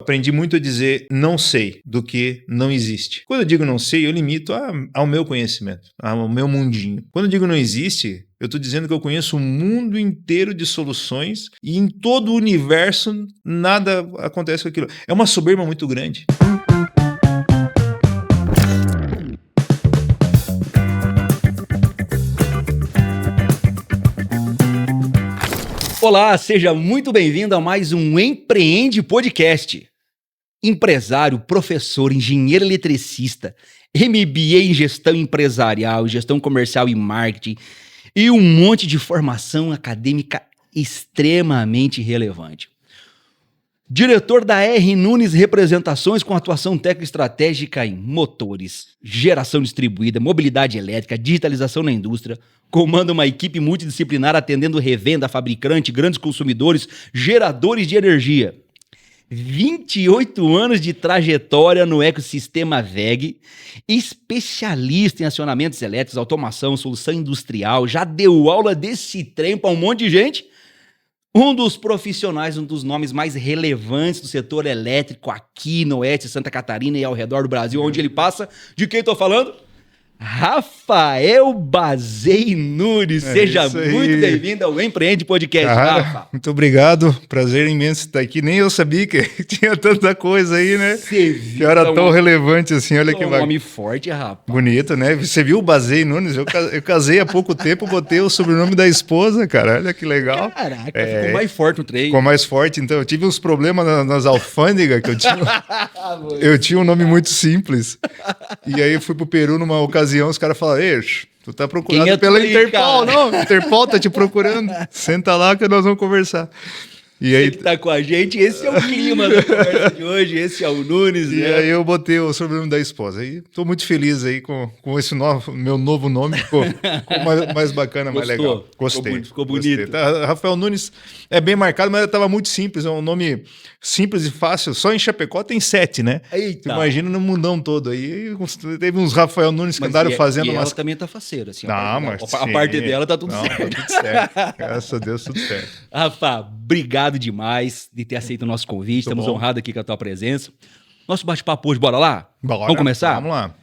aprendi muito a dizer não sei do que não existe. Quando eu digo não sei, eu limito ao meu conhecimento, ao meu mundinho. Quando eu digo não existe, eu estou dizendo que eu conheço o mundo inteiro de soluções e em todo o universo nada acontece com aquilo. É uma soberba muito grande. Olá, seja muito bem-vindo a mais um Empreende Podcast. Empresário, professor, engenheiro eletricista, MBA em gestão empresarial, gestão comercial e marketing e um monte de formação acadêmica extremamente relevante. Diretor da R. Nunes Representações com atuação técnica estratégica em motores, geração distribuída, mobilidade elétrica, digitalização na indústria, comanda uma equipe multidisciplinar atendendo revenda, fabricante, grandes consumidores, geradores de energia. 28 anos de trajetória no ecossistema WEG, especialista em acionamentos elétricos, automação, solução industrial, já deu aula desse trem para um monte de gente. Um dos profissionais, um dos nomes mais relevantes do setor elétrico aqui no oeste de Santa Catarina e ao redor do Brasil, onde ele passa. De quem estou falando? Rafael Bazei Nunes. Seja muito bem-vindo ao Empreende Podcast, Rafa. Muito obrigado, prazer imenso estar aqui. Nem eu sabia que tinha tanta coisa aí, né? Que era tão relevante assim, olha que bacana. Um nome forte, rapaz. Bonito, né? Você viu o Bazei Nunes? Eu casei há pouco tempo, botei o sobrenome da esposa, cara. Olha que legal. Caraca, ficou mais forte no trem. Ficou mais forte, então eu tive uns problemas nas alfândegas, que eu tinha um nome muito simples. E aí eu fui pro Peru numa ocasião, os caras falaram, ei, tu tá procurado pela Interpol, não? Interpol tá te procurando. Senta lá que nós vamos conversar. E aí, você que tá com a gente, esse é o clima da conversa de hoje, esse é o Nunes. E aí eu botei o sobrenome da esposa. E tô muito feliz aí com esse meu novo nome, ficou mais bacana, mais legal. Gostei. Ficou bonito. Tá, Rafael Nunes é bem marcado, mas tava muito simples, é um nome simples e fácil. Só em Chapecó tem 7, né? Eita. Imagina no mundão todo. Aí teve uns Rafael Nunes que andaram fazendo e umas... ela também tá faceira, assim. A parte dela tá tudo certo. Tá tudo certo. Graças a Deus, tudo certo. Rafa, obrigado demais de ter aceito o nosso convite. Estamos honrados aqui com a tua presença. Nosso bate-papo hoje, bora lá? Bora. Vamos começar? Vamos lá.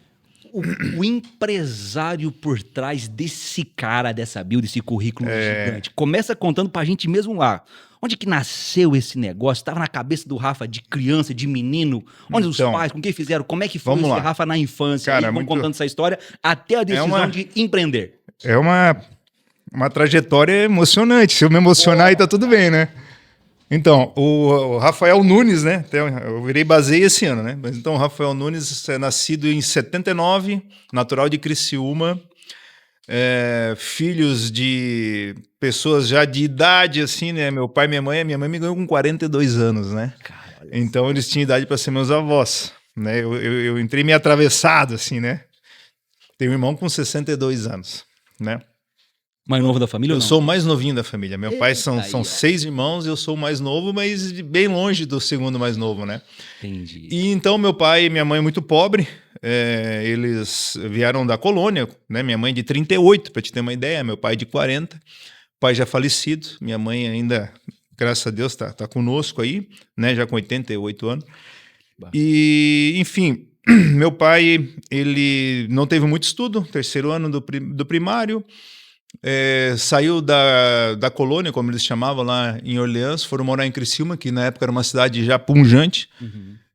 O empresário por trás desse cara, dessa build, desse currículo gigante. Começa contando pra gente mesmo lá. Onde que nasceu esse negócio? Estava na cabeça do Rafa de criança, de menino? Onde os pais, com quem fizeram? Como é que foi esse Rafa na infância? Cara, vamos contando essa história até a decisão de empreender. É uma trajetória emocionante. Se eu me emocionar, aí tá tudo bem, né? Então, o Rafael Nunes, né? Eu virei Bazei esse ano, né? Mas então, o Rafael Nunes é nascido em 79, natural de Criciúma, filhos de pessoas já de idade, assim, né? Meu pai e minha mãe me ganhou com 42 anos, né? Caralho. Então, eles tinham idade para ser meus avós, né? Eu entrei meio atravessado, assim, né? Tenho um irmão com 62 anos, né? Mais novo da família ou não? Eu sou o mais novinho da família. Meu pai são 6 irmãos, eu sou o mais novo, mas bem longe do segundo mais novo, né? Entendi. E então meu pai e minha mãe muito pobre, eles vieram da colônia, né? Minha mãe de 38, para te ter uma ideia, meu pai de 40, pai já falecido, minha mãe ainda, graças a Deus, tá conosco aí, né? Já com 88 anos. E, enfim, meu pai, ele não teve muito estudo, terceiro ano do primário, saiu da colônia, como eles chamavam lá em Orleans, foram morar em Criciúma, que na época era uma cidade já pujante,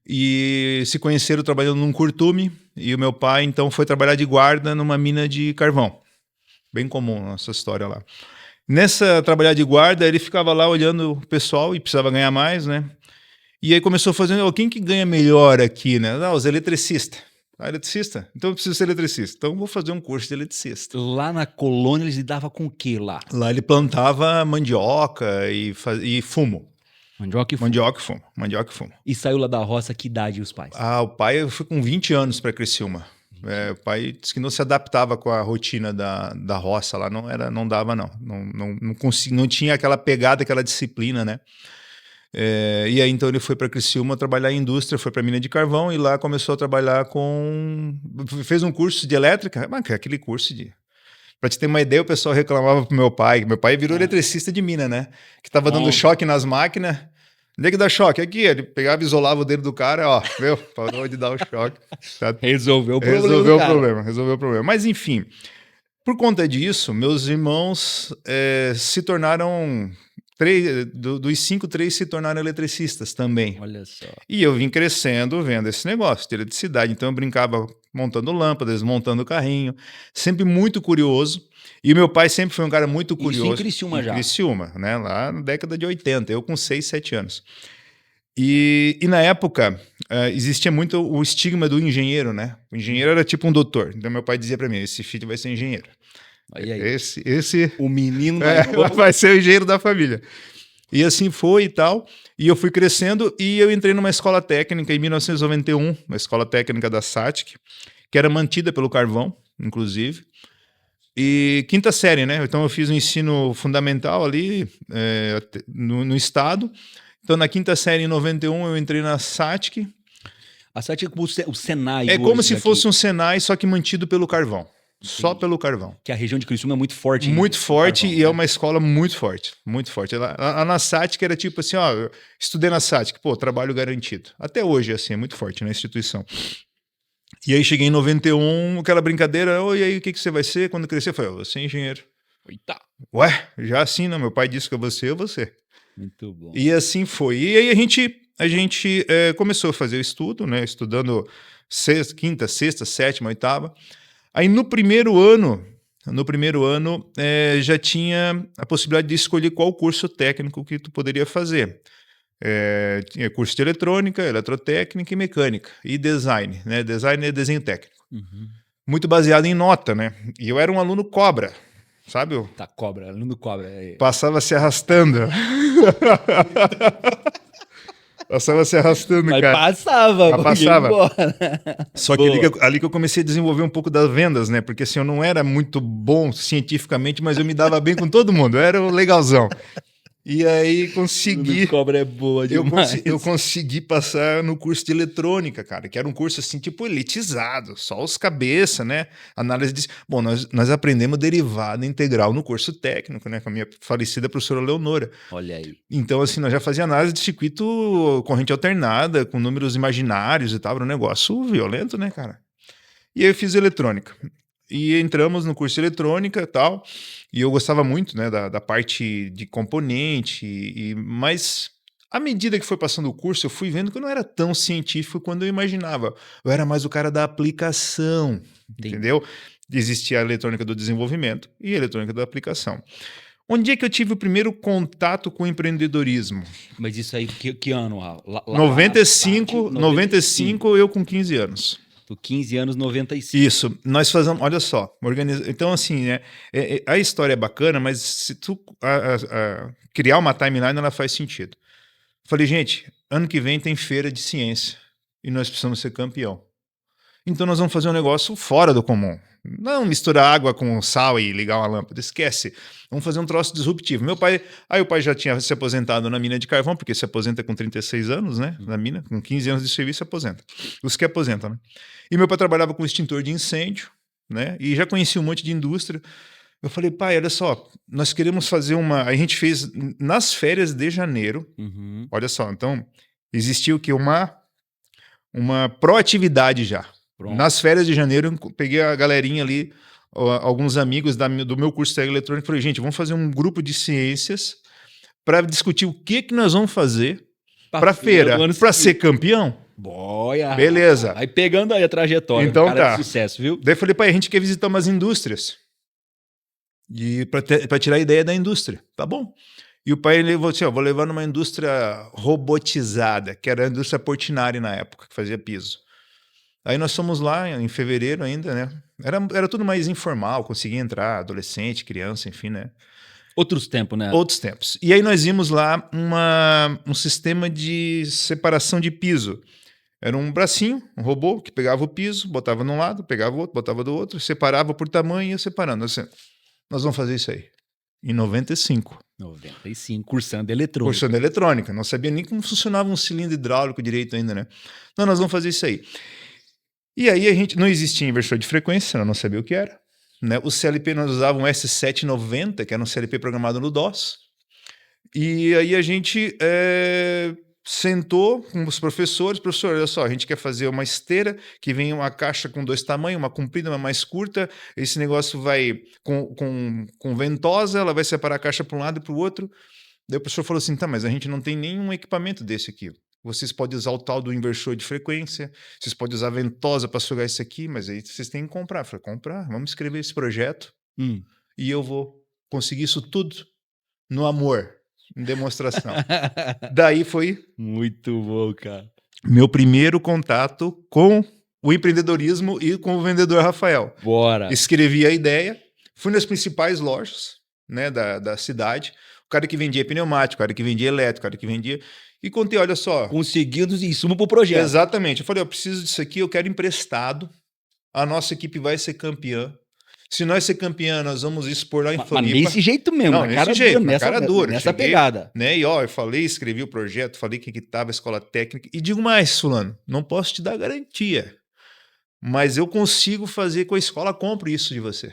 e se conheceram trabalhando num curtume, e o meu pai então foi trabalhar de guarda numa mina de carvão. Bem comum essa história lá. Nessa trabalhar de guarda, ele ficava lá olhando o pessoal e precisava ganhar mais, né? E aí começou a fazer, quem que ganha melhor aqui, né? Os eletricistas. Eletricista? Então eu preciso ser eletricista. Então eu vou fazer um curso de eletricista. Lá na colônia eles lidavam com o que lá? Lá ele plantava mandioca e fumo. Mandioca e fumo. Mandioca e fumo. E saiu lá da roça, que idade os pais? O pai foi com 20 anos para Criciúma. O pai disse que não se adaptava com a rotina da roça lá, não dava não. Não tinha aquela pegada, aquela disciplina, né? E aí então ele foi para Criciúma trabalhar em indústria, foi para mina de carvão e lá começou a trabalhar fez um curso de elétrica, aquele curso de... Para te ter uma ideia, o pessoal reclamava pro meu pai virou eletricista de mina, né? Que estava dando choque nas máquinas, Onde é que dá choque? Aqui, ele pegava e isolava o dedo do cara, ó, viu? Parou de dar o choque. Tá? Resolveu o problema. Resolveu o problema. Mas enfim, por conta disso, meus irmãos se tornaram, dos 5, 3 se tornaram eletricistas também. Olha só. E eu vim crescendo vendo esse negócio de eletricidade. Então eu brincava montando lâmpadas, montando carrinho, sempre muito curioso. E meu pai sempre foi um cara muito curioso. Isso em Criciúma já? Em Criciúma, né? Lá na década de 80, eu com 6, 7 anos. E na época, existia muito o estigma do engenheiro, né? O engenheiro era tipo um doutor. Então meu pai dizia para mim, esse filho vai ser engenheiro. Aí. Esse o menino vai ser o engenheiro da família. E assim foi e tal. E eu fui crescendo e eu entrei numa escola técnica em 1991, uma escola técnica da SATIC, que era mantida pelo carvão, inclusive. E 5ª série, né? Então eu fiz o ensino fundamental ali no estado. Então na 5ª série, em 91, eu entrei na SATIC. A SATIC é como o Senai. É como se fosse um Senai, só que mantido pelo carvão. Entendi. Só pelo carvão. Que a região de Criciúma é muito forte. Muito forte carvão, e é uma escola muito forte. Muito forte. Na SATIC era tipo assim, ó, eu estudei na SATIC, pô, trabalho garantido. Até hoje, assim, é muito forte na instituição. E aí cheguei em 91, aquela brincadeira, e aí o que você vai ser quando crescer? Eu falei, eu vou ser engenheiro. Eita. Ué, já assim, não, meu pai disse que eu vou ser. Muito bom. E assim foi. E aí a gente começou a fazer o estudo, né, estudando 5ª, 6ª, 7ª, 8ª. Aí no primeiro ano já tinha a possibilidade de escolher qual curso técnico que tu poderia fazer. Tinha curso de eletrônica, eletrotécnica e mecânica. E design, né? Design é desenho técnico. Uhum. Muito baseado em nota, né? E eu era um aluno cobra, sabe? Tá, aluno cobra. Passava se arrastando. Passava se arrastando, mas cara. Passava. Só que ali que eu comecei a desenvolver um pouco das vendas, né? Porque assim, eu não era muito bom cientificamente, mas eu me dava bem com todo mundo. Eu era o legalzão. E aí consegui... Cobra é boa demais. Eu consegui passar no curso de eletrônica, cara, que era um curso assim, tipo, elitizado, só os cabeça, né? Análise de... Bom, nós aprendemos derivada integral no curso técnico, né? Com a minha falecida professora Leonora. Olha aí. Então, assim, nós já fazíamos análise de circuito corrente alternada, com números imaginários e tal, era um negócio violento, né, cara? E aí eu fiz eletrônica. E entramos no curso de eletrônica e tal, e eu gostava muito, né, da parte de componente, mas à medida que foi passando o curso, eu fui vendo que eu não era tão científico quanto eu imaginava. Eu era mais o cara da aplicação, entendeu? Existia a eletrônica do desenvolvimento e a eletrônica da aplicação. Onde é que eu tive o primeiro contato com o empreendedorismo? Mas isso aí, que ano? 95, eu com 15 anos. 15 anos, 95. Isso, nós fazemos, olha só, então assim, né, a história é bacana, mas se tu criar uma timeline, ela faz sentido. Falei, gente, ano que vem tem feira de ciência e nós precisamos ser campeão. Então nós vamos fazer um negócio fora do comum. Não misturar água com sal e ligar uma lâmpada, esquece. Vamos fazer um troço disruptivo. O pai já tinha se aposentado na mina de carvão, porque se aposenta com 36 anos, né? Na mina, com 15 anos de serviço se aposenta. Os que aposentam, né? E meu pai trabalhava com extintor de incêndio, né? E já conhecia um monte de indústria. Eu falei, pai, olha só, nós queremos fazer a gente fez nas férias de janeiro. Uhum. Olha só, então existia o que? Uma proatividade já. Pronto. Nas férias de janeiro, eu peguei a galerinha ali, alguns amigos do meu curso de eletrônica, e falei, gente, vamos fazer um grupo de ciências para discutir o que nós vamos fazer para feira, para ser campeão. Boia! Beleza. Aí pegando aí a trajetória, então, cara de sucesso, viu? Daí eu falei, pai, a gente quer visitar umas indústrias e para tirar a ideia da indústria. Tá bom. E o pai levou assim, vou levar numa indústria robotizada, que era a indústria Portinari na época, que fazia piso. Aí nós fomos lá em fevereiro ainda, né? Era tudo mais informal, conseguia entrar, adolescente, criança, enfim, né? Outros tempos, né? Outros tempos. E aí nós vimos lá um sistema de separação de piso. Era um bracinho, um robô, que pegava o piso, botava de um lado, pegava o outro, botava do outro, separava por tamanho e ia separando. Assim, nós vamos fazer isso aí. Em 95. 95, cursando eletrônica. Cursando eletrônica. Não sabia nem como funcionava um cilindro hidráulico direito ainda, né? Não, nós vamos fazer isso aí. E aí a gente não existia inversor de frequência, eu não sabia o que era. Né? O CLP nós usávamos um S790, que era um CLP programado no DOS. E aí a gente sentou com os professores, professor, olha só, a gente quer fazer uma esteira que vem uma caixa com 2 tamanhos, uma comprida, uma mais curta, esse negócio vai com ventosa, ela vai separar a caixa para um lado e para o outro. Daí o professor falou assim, tá, mas a gente não tem nenhum equipamento desse aqui. Vocês podem usar o tal do inversor de frequência, vocês podem usar a ventosa para sugar isso aqui, mas aí vocês têm que comprar. Eu falei, comprar, vamos escrever esse projeto e eu vou conseguir isso tudo no amor, em demonstração. Daí foi Muito bom, cara. meu primeiro contato com o empreendedorismo e com o vendedor Rafael. Bora. Escrevi a ideia, fui nas principais lojas, né, da cidade, o cara que vendia pneumático, o cara que vendia elétrico, o cara que vendia... E contei, olha só... Conseguindo insumo pro projeto. Exatamente. Eu falei, eu preciso disso aqui, eu quero emprestado, a nossa equipe vai ser campeã. Se nós ser campeã, nós vamos expor lá em Mas Floripa. desse jeito mesmo, Não, na nesse cara jeito, dura, na cara dura. nessa Cheguei, pegada. né? E ó, eu falei, escrevi o projeto, falei que estava a escola técnica. E digo mais, fulano, não posso te dar garantia, mas eu consigo fazer com a escola, compro isso de você.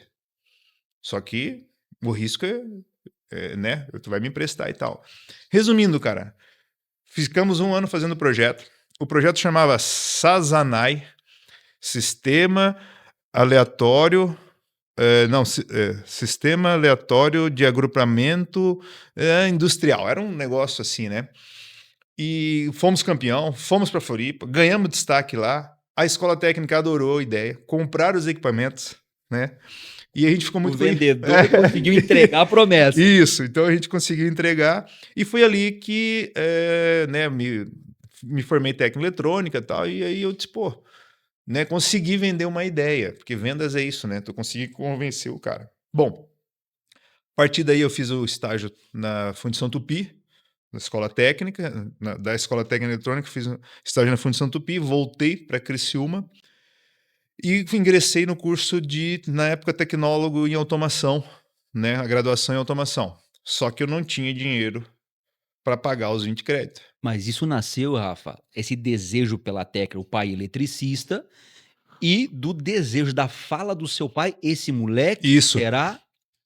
Só que o risco né? Tu vai me emprestar e tal. Resumindo, cara, ficamos 1 ano fazendo o projeto. O projeto chamava Sazanai, Sistema Aleatório... Sistema Aleatório de Agrupamento Industrial. Era um negócio assim, né? E fomos campeão, fomos para Floripa, ganhamos destaque lá. A escola técnica adorou a ideia, compraram os equipamentos, né? E a gente ficou muito O vendedor conseguiu entregar a promessa. Isso, então a gente conseguiu entregar. E foi ali que né, me formei em técnica eletrônica e tal. E aí eu disse, pô, né, consegui vender uma ideia, porque vendas é isso, né? Tu consegui convencer o cara. Bom, a partir daí eu fiz o estágio na Fundição Tupi, na escola técnica, da escola técnica eletrônica, fiz o estágio na Fundição Tupi, voltei para Criciúma e ingressei no curso de, na época, tecnólogo em automação, né? A graduação em automação. Só que eu não tinha dinheiro para pagar os 20 créditos. Mas isso nasceu, Rafa, esse desejo pela técnica, o pai eletricista, e do desejo da fala do seu pai, esse moleque Isso. será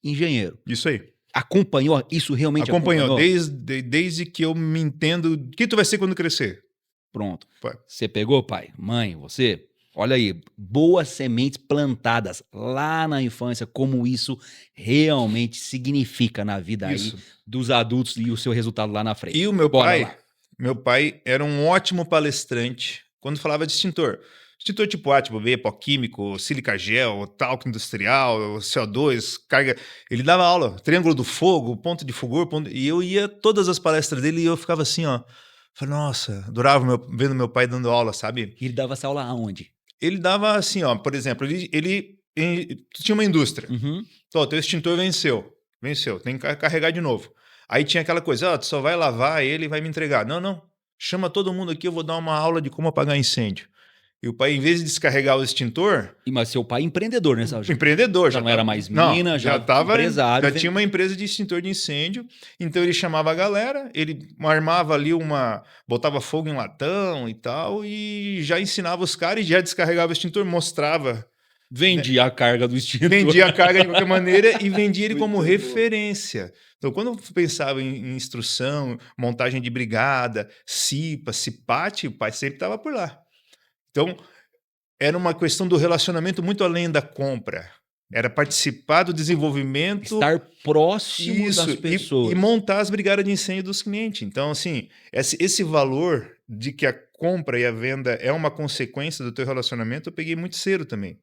engenheiro. Isso aí. Acompanhou? Isso realmente Acompanhou. acompanhou? Desde que eu me entendo... O que tu vai ser quando crescer? Pronto. Pai. Você pegou, pai? Mãe, você? Olha aí, boas sementes plantadas lá na infância, como isso realmente significa na vida Isso. aí dos adultos e o seu resultado lá na frente. E o meu Bora lá. meu pai era um ótimo palestrante quando falava de extintor. Extintor tipo A, tipo B, pó químico, sílica gel, talco industrial, CO2, carga. Ele dava aula, triângulo do fogo, ponto de fulgor, e eu ia todas as palestras dele e eu ficava assim, ó. Falei, nossa, adorava vendo meu pai dando aula, sabe? E ele dava essa aula aonde? Ele dava assim, ó, por exemplo, ele tinha uma indústria. Uhum. Então, teu extintor venceu, tem que carregar de novo. Aí tinha aquela coisa, tu só vai lavar ele e vai me entregar. Não, chama todo mundo aqui, eu vou dar uma aula de como apagar incêndio. E o pai, em vez de descarregar o extintor... Mas seu pai é empreendedor, né? Empreendedor. Já não era mais mina, já estava empresário. Já tinha uma empresa de extintor de incêndio, então ele chamava a galera, ele armava ali botava fogo em latão e tal, e já ensinava os caras, e já descarregava o extintor, mostrava... Vendia a carga do extintor. Vendia a carga de qualquer maneira e vendia ele Muito como bom. referência. Então, quando eu pensava em instrução, montagem de brigada, CIPA, CIPAT, o pai sempre estava por lá. Então, era uma questão do relacionamento muito além da compra. Era participar do desenvolvimento... Estar próximo das pessoas. E montar as brigadas de incêndio dos clientes. Então, assim, esse valor de que a compra e a venda é uma consequência do teu relacionamento, eu peguei muito cedo também.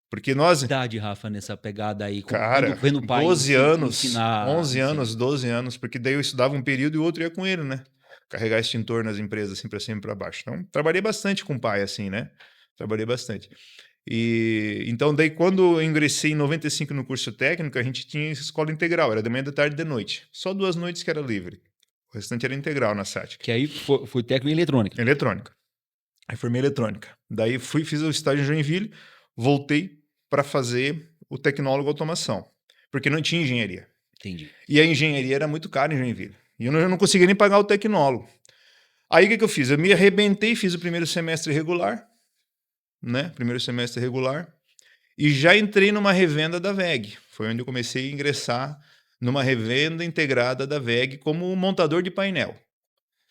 Porque nós... Idade, Rafa, nessa pegada aí. Cara, vendo o pai 12 anos, ensinar, 11 anos, 12 anos, porque daí eu estudava um período e o outro ia com ele, né? Carregar extintor nas empresas, assim, para cima e para baixo. Então, trabalhei bastante com o pai, assim, né? Trabalhei bastante. E então, daí, quando eu ingressei em 95 no curso técnico, a gente tinha escola integral, era de manhã, de tarde e de noite. Só 2 noites que era livre. O restante era integral na SATIC. Que aí foi técnico em eletrônica. Eletrônica. Aí formei eletrônica. Daí fiz o estágio em Joinville, voltei para fazer o tecnólogo automação, porque não tinha engenharia. Entendi. E a engenharia era muito cara em Joinville. E eu não conseguia nem pagar o tecnólogo. Aí o que eu fiz? Eu me arrebentei, fiz o primeiro semestre regular, né? Primeiro semestre regular. E já entrei numa revenda da WEG. Foi onde eu comecei a ingressar numa revenda integrada da WEG como montador de painel.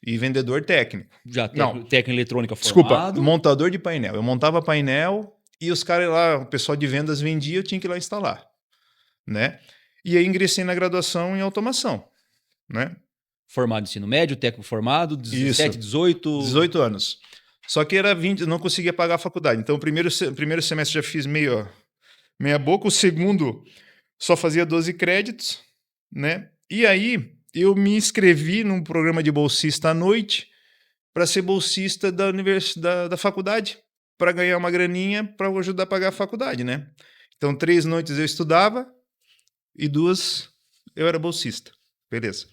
e vendedor técnico. Já Não. técnica eletrônica Desculpa, formado. montador de painel. Eu montava painel e os caras lá, o pessoal de vendas vendia, eu tinha que ir lá instalar, né? E aí ingressei na graduação em automação, né? Formado em ensino médio, técnico formado, 17, Isso. 18... 18 anos. Só que era 20, eu não conseguia pagar a faculdade. Então, o primeiro semestre já fiz meia boca, o segundo só fazia 12 créditos, né? E aí, eu me inscrevi num programa de bolsista à noite para ser bolsista da faculdade, para ganhar uma graninha para ajudar a pagar a faculdade, né? Então, 3 noites eu estudava e 2 eu era bolsista. Beleza.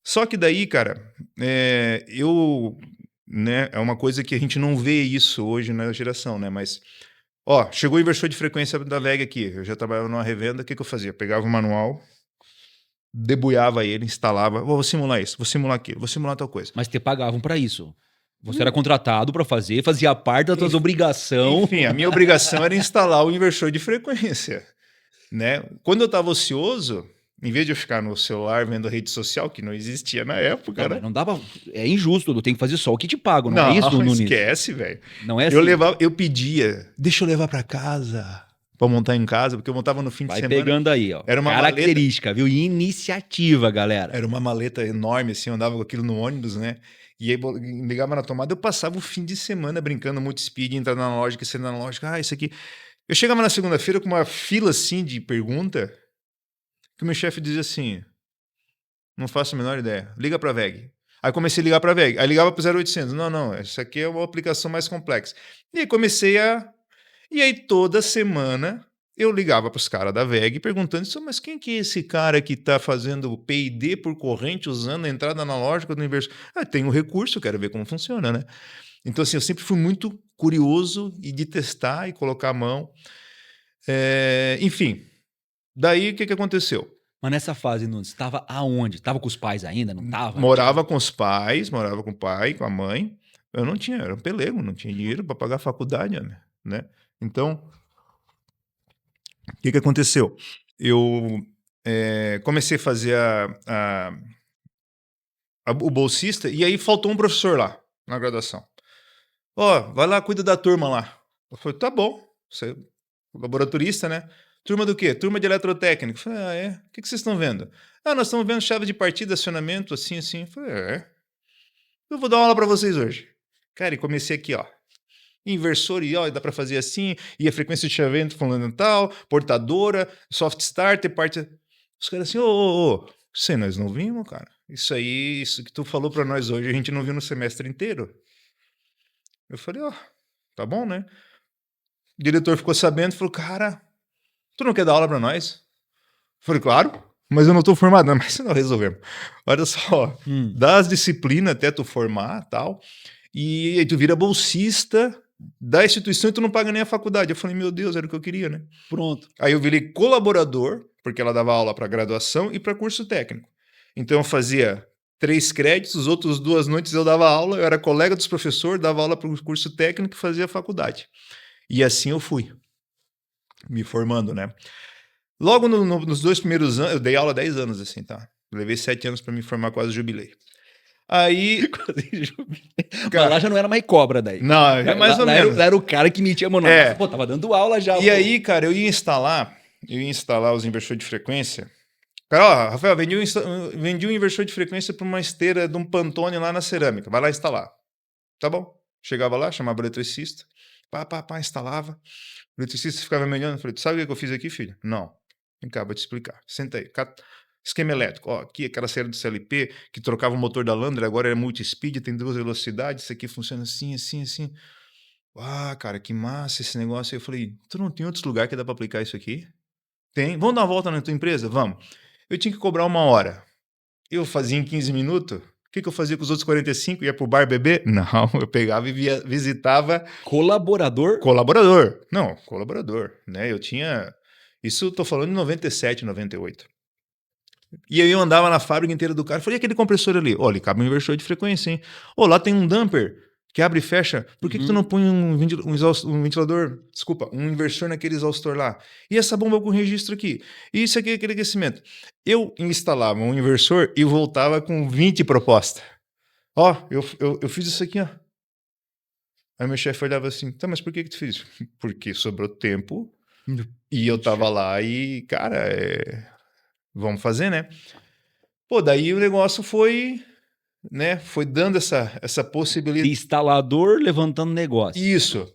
Só que daí, cara, né, é uma coisa que a gente não vê isso hoje na geração, né? Mas, ó, chegou o inversor de frequência da VEG aqui. Eu já trabalhava numa revenda, o que eu fazia? Pegava o manual, debulhava ele, instalava. Vou simular isso, vou simular aquilo, vou simular tal coisa. Mas te pagavam para isso. Você era contratado para fazer, fazia parte das tuas obrigações. Enfim, a minha obrigação era instalar o inversor de frequência, né? Quando eu estava ocioso, em vez de eu ficar no celular vendo rede social, que não existia na época, Não, né? mas não dava. É injusto, tu tem que fazer só o que te pagam, não é isso, Nunes? Esquece, velho. Não é assim. Eu pedia, deixa eu levar para casa, para montar em casa, porque eu montava no fim de Vai semana. pegando aí, ó. Era uma característica, viu? Iniciativa, galera. Era uma maleta enorme, assim, eu andava com aquilo no ônibus, né? E aí ligava na tomada, eu passava o fim de semana brincando muito speed, entrando na lógica, saindo na lógica, isso aqui. Eu chegava na segunda-feira com uma fila, assim, de pergunta, que o meu chefe dizia assim, não faço a menor ideia, liga pra VEG. Aí comecei a ligar pra VEG, aí ligava pro 0800, não, essa aqui é uma aplicação mais complexa. E aí E aí toda semana eu ligava pros caras da VEG perguntando, mas quem que é esse cara que tá fazendo P&D por corrente usando a entrada analógica do inversor? Tem um recurso, quero ver como funciona, né? Então, assim, eu sempre fui muito curioso e de testar e colocar a mão. Enfim, daí o que aconteceu? Mas nessa fase, Nunes, estava aonde? Estava com os pais ainda? Não estava? Morava com os pais, morava com o pai, com a mãe. Eu não tinha, era um pelego, não tinha dinheiro para pagar a faculdade, né? Então, o que aconteceu? Eu comecei a fazer o bolsista e aí faltou um professor lá na graduação. Vai lá, cuida da turma lá. Eu falei, tá bom, você é laboratorista, né? Turma do quê? Turma de eletrotécnica. Eu falei, é? O que vocês estão vendo? Nós estamos vendo chave de partida, acionamento, assim. Eu falei, eu vou dar uma aula para vocês hoje. Cara, e comecei aqui, ó. Inversor, e dá para fazer assim, e a frequência de chaveamento fundamental, portadora, soft starter, parte... Os caras assim, isso aí nós não vimos, cara. Isso que tu falou para nós hoje, a gente não viu no semestre inteiro. Eu falei, tá bom, né? O diretor ficou sabendo, falou, cara, tu não quer dar aula para nós? Eu falei, claro, mas eu não tô formado, não, mas não resolvemos. Olha só, dá as disciplinas até tu formar tal, e aí tu vira bolsista da instituição e tu não paga nem a faculdade. Eu falei, meu Deus, era o que eu queria, né? Pronto. Aí eu virei colaborador, porque ela dava aula para graduação e para curso técnico. Então eu fazia 3 créditos, os outros 2 noites eu dava aula, eu era colega dos professores, dava aula para o curso técnico e fazia faculdade. E assim eu fui, me formando, né? Logo nos 2 primeiros anos, eu dei aula 10 anos, assim, tá? Levei 7 anos para me formar, quase jubilei. Aí. Cara, mas lá já não era mais cobra daí. Não, é mais ou menos. Era o cara que metia manual. Pô, tava dando aula já. E aí, cara, eu ia instalar os inversores de frequência. Cara, Rafael, vendi um inversor de frequência para uma esteira de um Pantone lá na cerâmica. Vai lá instalar. Tá bom. Chegava lá, chamava o eletricista. Instalava. O eletricista ficava me olhando. Falei, tu sabe o que eu fiz aqui, filho? Não. Vem cá, vou te explicar. Senta aí. Esquema elétrico. Aqui aquela série do CLP que trocava o motor da Landre, agora é multi-speed, tem 2 velocidades. Isso aqui funciona assim. Cara, que massa esse negócio. Aí eu falei, tu não tem outros lugares que dá para aplicar isso aqui? Tem. Vamos dar uma volta na tua empresa? Vamos. Eu tinha que cobrar 1 hora. Eu fazia em 15 minutos. O que eu fazia com os outros 45? Ia pro bar beber? Não, eu pegava e visitava... Colaborador? Colaborador. Não, colaborador, né? Eu tinha... Isso eu tô falando em 97, 98. E aí eu andava na fábrica inteira do cara. Falei, e aquele compressor ali? Olha, cabe um inversor de frequência, hein? Lá tem um damper que abre e fecha. Por que tu não põe um ventilador, desculpa, um inversor naquele exaustor lá? E essa bomba com registro aqui? E isso aqui, aquele aquecimento. Eu instalava um inversor e voltava com 20 propostas. Ó, eu fiz isso aqui, ó. Aí meu chefe olhava assim, tá, mas por que tu fez? Porque sobrou tempo e eu tava lá e, cara, vamos fazer, né? Pô, daí o negócio foi, né, foi dando essa De possibilidade. instalador levantando negócio. Isso.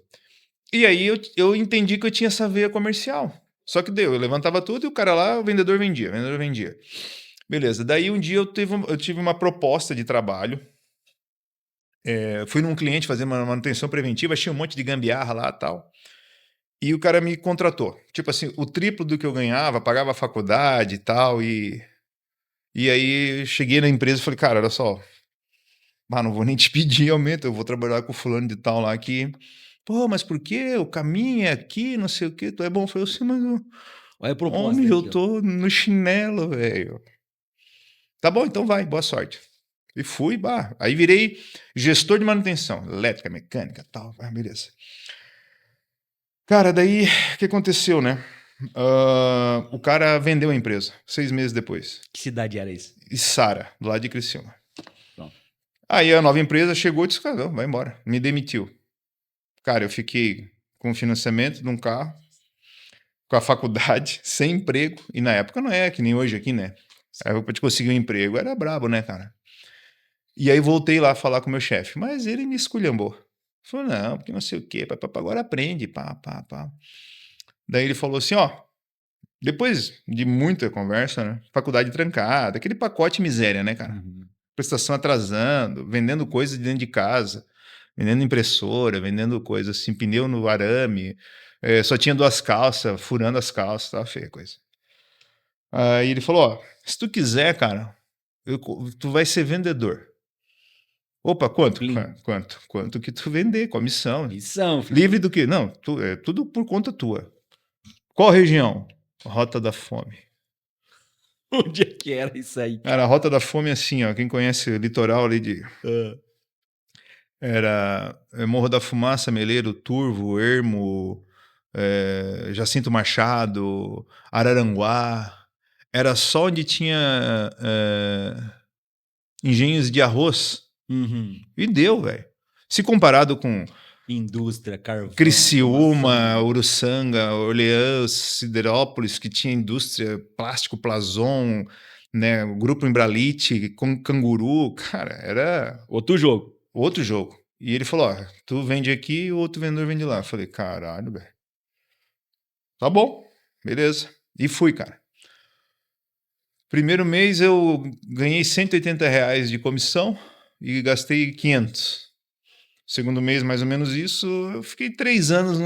E aí eu entendi que eu tinha essa veia comercial. Só que deu, eu levantava tudo e o cara lá, o vendedor vendia, o vendedor vendia. Beleza, daí um dia eu tive uma proposta de trabalho. Fui num cliente fazer uma manutenção preventiva, achei um monte de gambiarra lá e tal. E o cara me contratou. Tipo assim, o triplo do que eu ganhava, pagava a faculdade e tal. E aí eu cheguei na empresa e falei, cara, olha só, não vou nem te pedir aumento, eu vou trabalhar com o fulano de tal lá que. Pô, mas por quê? O caminho é aqui, não sei o quê. Tu é bom? Eu falei assim, mas Olha a proposta homem, eu aqui, ó. tô no chinelo, velho. Tá bom, então vai, boa sorte. E fui, aí virei gestor de manutenção, elétrica, mecânica, tal, beleza. Cara, daí o que aconteceu, né? O cara vendeu a empresa 6 meses depois. Que cidade era isso? Içara, do lado de Criciúma. Pronto. Aí a nova empresa chegou e disse, cara, não, vai embora. Me demitiu. Cara, eu fiquei com financiamento de um carro, com a faculdade, sem emprego. E na época não é que nem hoje aqui, né? Aí pra te conseguir um emprego era brabo, né, cara? E aí voltei lá a falar com o meu chefe, mas ele me esculhambou. Falou, não, porque não sei o quê, agora aprende, pá. Daí ele falou assim, ó, depois de muita conversa, né, faculdade trancada, aquele pacote miséria, né, cara? Uhum. Prestação atrasando, vendendo coisas de dentro de casa, vendendo impressora, vendendo coisas assim, pneu no arame, só tinha 2 calças, furando as calças, tava feia a coisa. Aí ele falou, ó, se tu quiser, cara, tu vai ser vendedor. Opa, quanto? Plim. Quanto? Quanto que tu vender, comissão. Missão, filho. Livre do quê? Não, é tudo por conta tua. Qual região? Rota da Fome. Onde é que era isso aí, cara? Cara, a Rota da Fome é assim, ó, quem conhece o litoral ali de... Ah. Era Morro da Fumaça, Meleiro, Turvo, Ermo, Jacinto Machado, Araranguá. Era só onde tinha engenhos de arroz. Uhum. E deu, velho. Se comparado com Indústria, carvão. Criciúma, automação. Uruçanga, Orleans, Siderópolis, que tinha indústria, plástico, Plazon, né, o Grupo Embralite, Canguru, cara, era Outro jogo. outro jogo. E ele falou, ó, tu vende aqui, o outro vendedor vende lá. Eu falei, caralho, velho. Tá bom, beleza. E fui, cara. Primeiro mês eu ganhei R$ 180 de comissão e gastei 500. Segundo mês, mais ou menos isso, eu fiquei 3 anos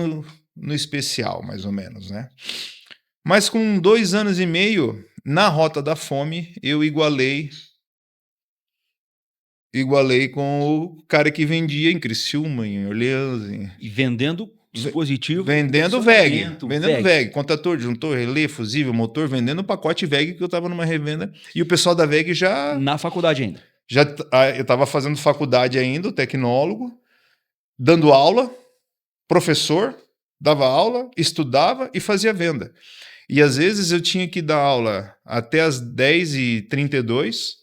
no especial, mais ou menos, né? Mas com 2 anos e meio, na Rota da Fome, eu igualei com o cara que vendia em Criciúma, em Orleans, E vendendo dispositivo. vendendo funcionamento, VEG, vendendo VEG, contator, disjuntor, relé, fusível, motor, vendendo o pacote VEG que eu estava numa revenda. E o pessoal da VEG Na faculdade ainda. eu estava fazendo faculdade ainda, o tecnólogo, dando aula, professor, dava aula, estudava e fazia venda. E às vezes eu tinha que dar aula até as 10h32,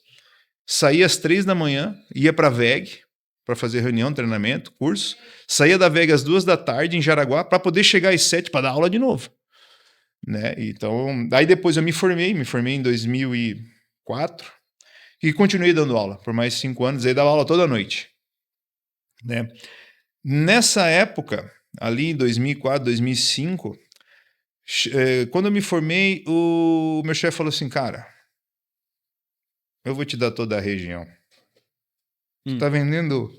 saía às 3 da manhã, ia para a VEG para fazer reunião, treinamento, curso, saía da VEG às 2 da tarde em Jaraguá para poder chegar às 7 para dar aula de novo. Né? Então, aí depois eu me formei em 2004 e continuei dando aula por mais 5 anos, aí dava aula toda noite. Né? Nessa época, ali em 2004, 2005, quando eu me formei, o meu chefe falou assim, cara, eu vou te dar toda a região. Tu tá vendendo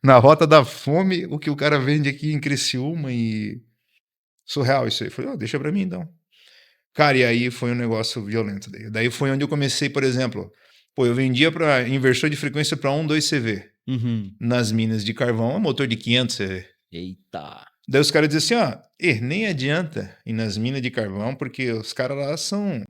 na Rota da Fome o que o cara vende aqui em Criciúma e surreal isso aí. Eu falei, deixa pra mim então. Cara, e aí foi um negócio violento. Daí foi onde eu comecei, por exemplo, eu vendia para inversor de frequência para 1,2 CV. Uhum. Nas minas de carvão, motor de 500 CV. Eita. Daí os caras dizem assim, nem adianta ir nas minas de carvão, porque os caras lá são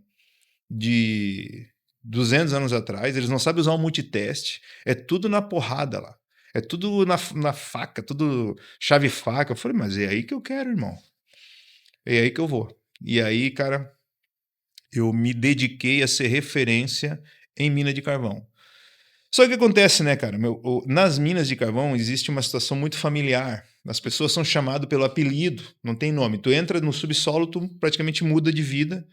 de 200 anos atrás, eles não sabem usar um multiteste, é tudo na porrada lá. É tudo na faca, tudo chave faca. Eu falei, mas é aí que eu quero, irmão. É aí que eu vou. E aí, cara, eu me dediquei a ser referência em mina de carvão. Só que o que acontece, né, cara? Nas minas de carvão existe uma situação muito familiar. As pessoas são chamadas pelo apelido, não tem nome. Tu entra no subsolo, tu praticamente muda de vida,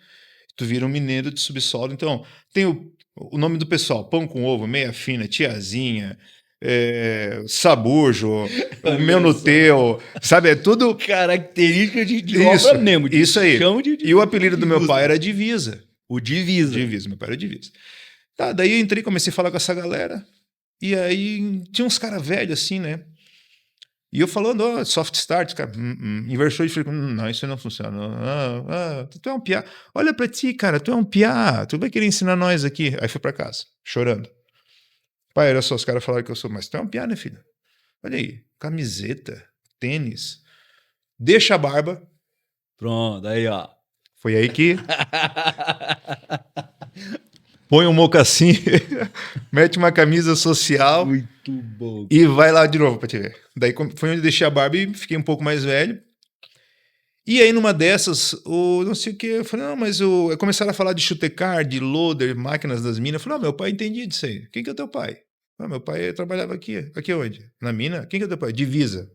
tu vira um mineiro de subsolo. Então, tem o nome do pessoal: pão com ovo, meia fina, tiazinha, sabujo, o meu no teu, sabe? É tudo Característica de isso, obra mesmo. De isso aí. chão E o apelido do meu pai era Divisa. O Divisa. Divisa, meu pai era Divisa. Tá, daí eu entrei, comecei a falar com essa galera, e aí tinha uns caras velhos assim, né? E eu falando, soft start, cara, inversor de frequência, não, isso não funciona. Tu é um piá. Olha pra ti, cara, tu é um piá, tu vai querer ensinar nós aqui. Aí fui pra casa, chorando. Pai, olha só, os caras falaram que eu sou, mas tu é um piá, né, filho? Olha aí, camiseta, tênis, deixa a barba. Pronto, aí, ó. Foi aí que põe um mocassim, mete uma camisa social. Muito bom. E vai lá de novo pra te ver. Daí foi onde eu deixei a barba e fiquei um pouco mais velho. E aí, numa dessas, não sei o que, eu falei, não, mas começaram a falar de chutecar, de loader, máquinas das minas. Eu falei, meu pai entendi disso aí. Quem que é o teu pai? Meu pai trabalhava aqui. Aqui onde? Na mina? Quem que é o teu pai? Divisa.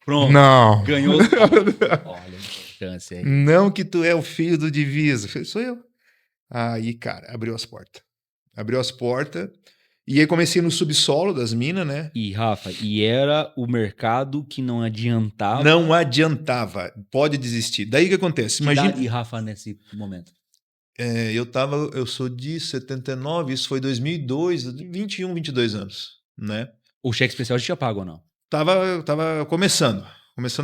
Pronto. Não. Ganhou. Olha a importância aí. Não que tu é o filho do Divisa. Eu falei, sou eu. Aí, cara, abriu as portas. Abriu as portas. E aí comecei no subsolo das minas, né? E, Rafa, era o mercado que não adiantava. Não adiantava. Pode desistir. Daí o que acontece? Imagina. Que idade, Rafa, nesse momento? Eu sou de 79, isso foi 2002, 21, 22 anos, né? O cheque especial já tinha pago ou não? Tava começando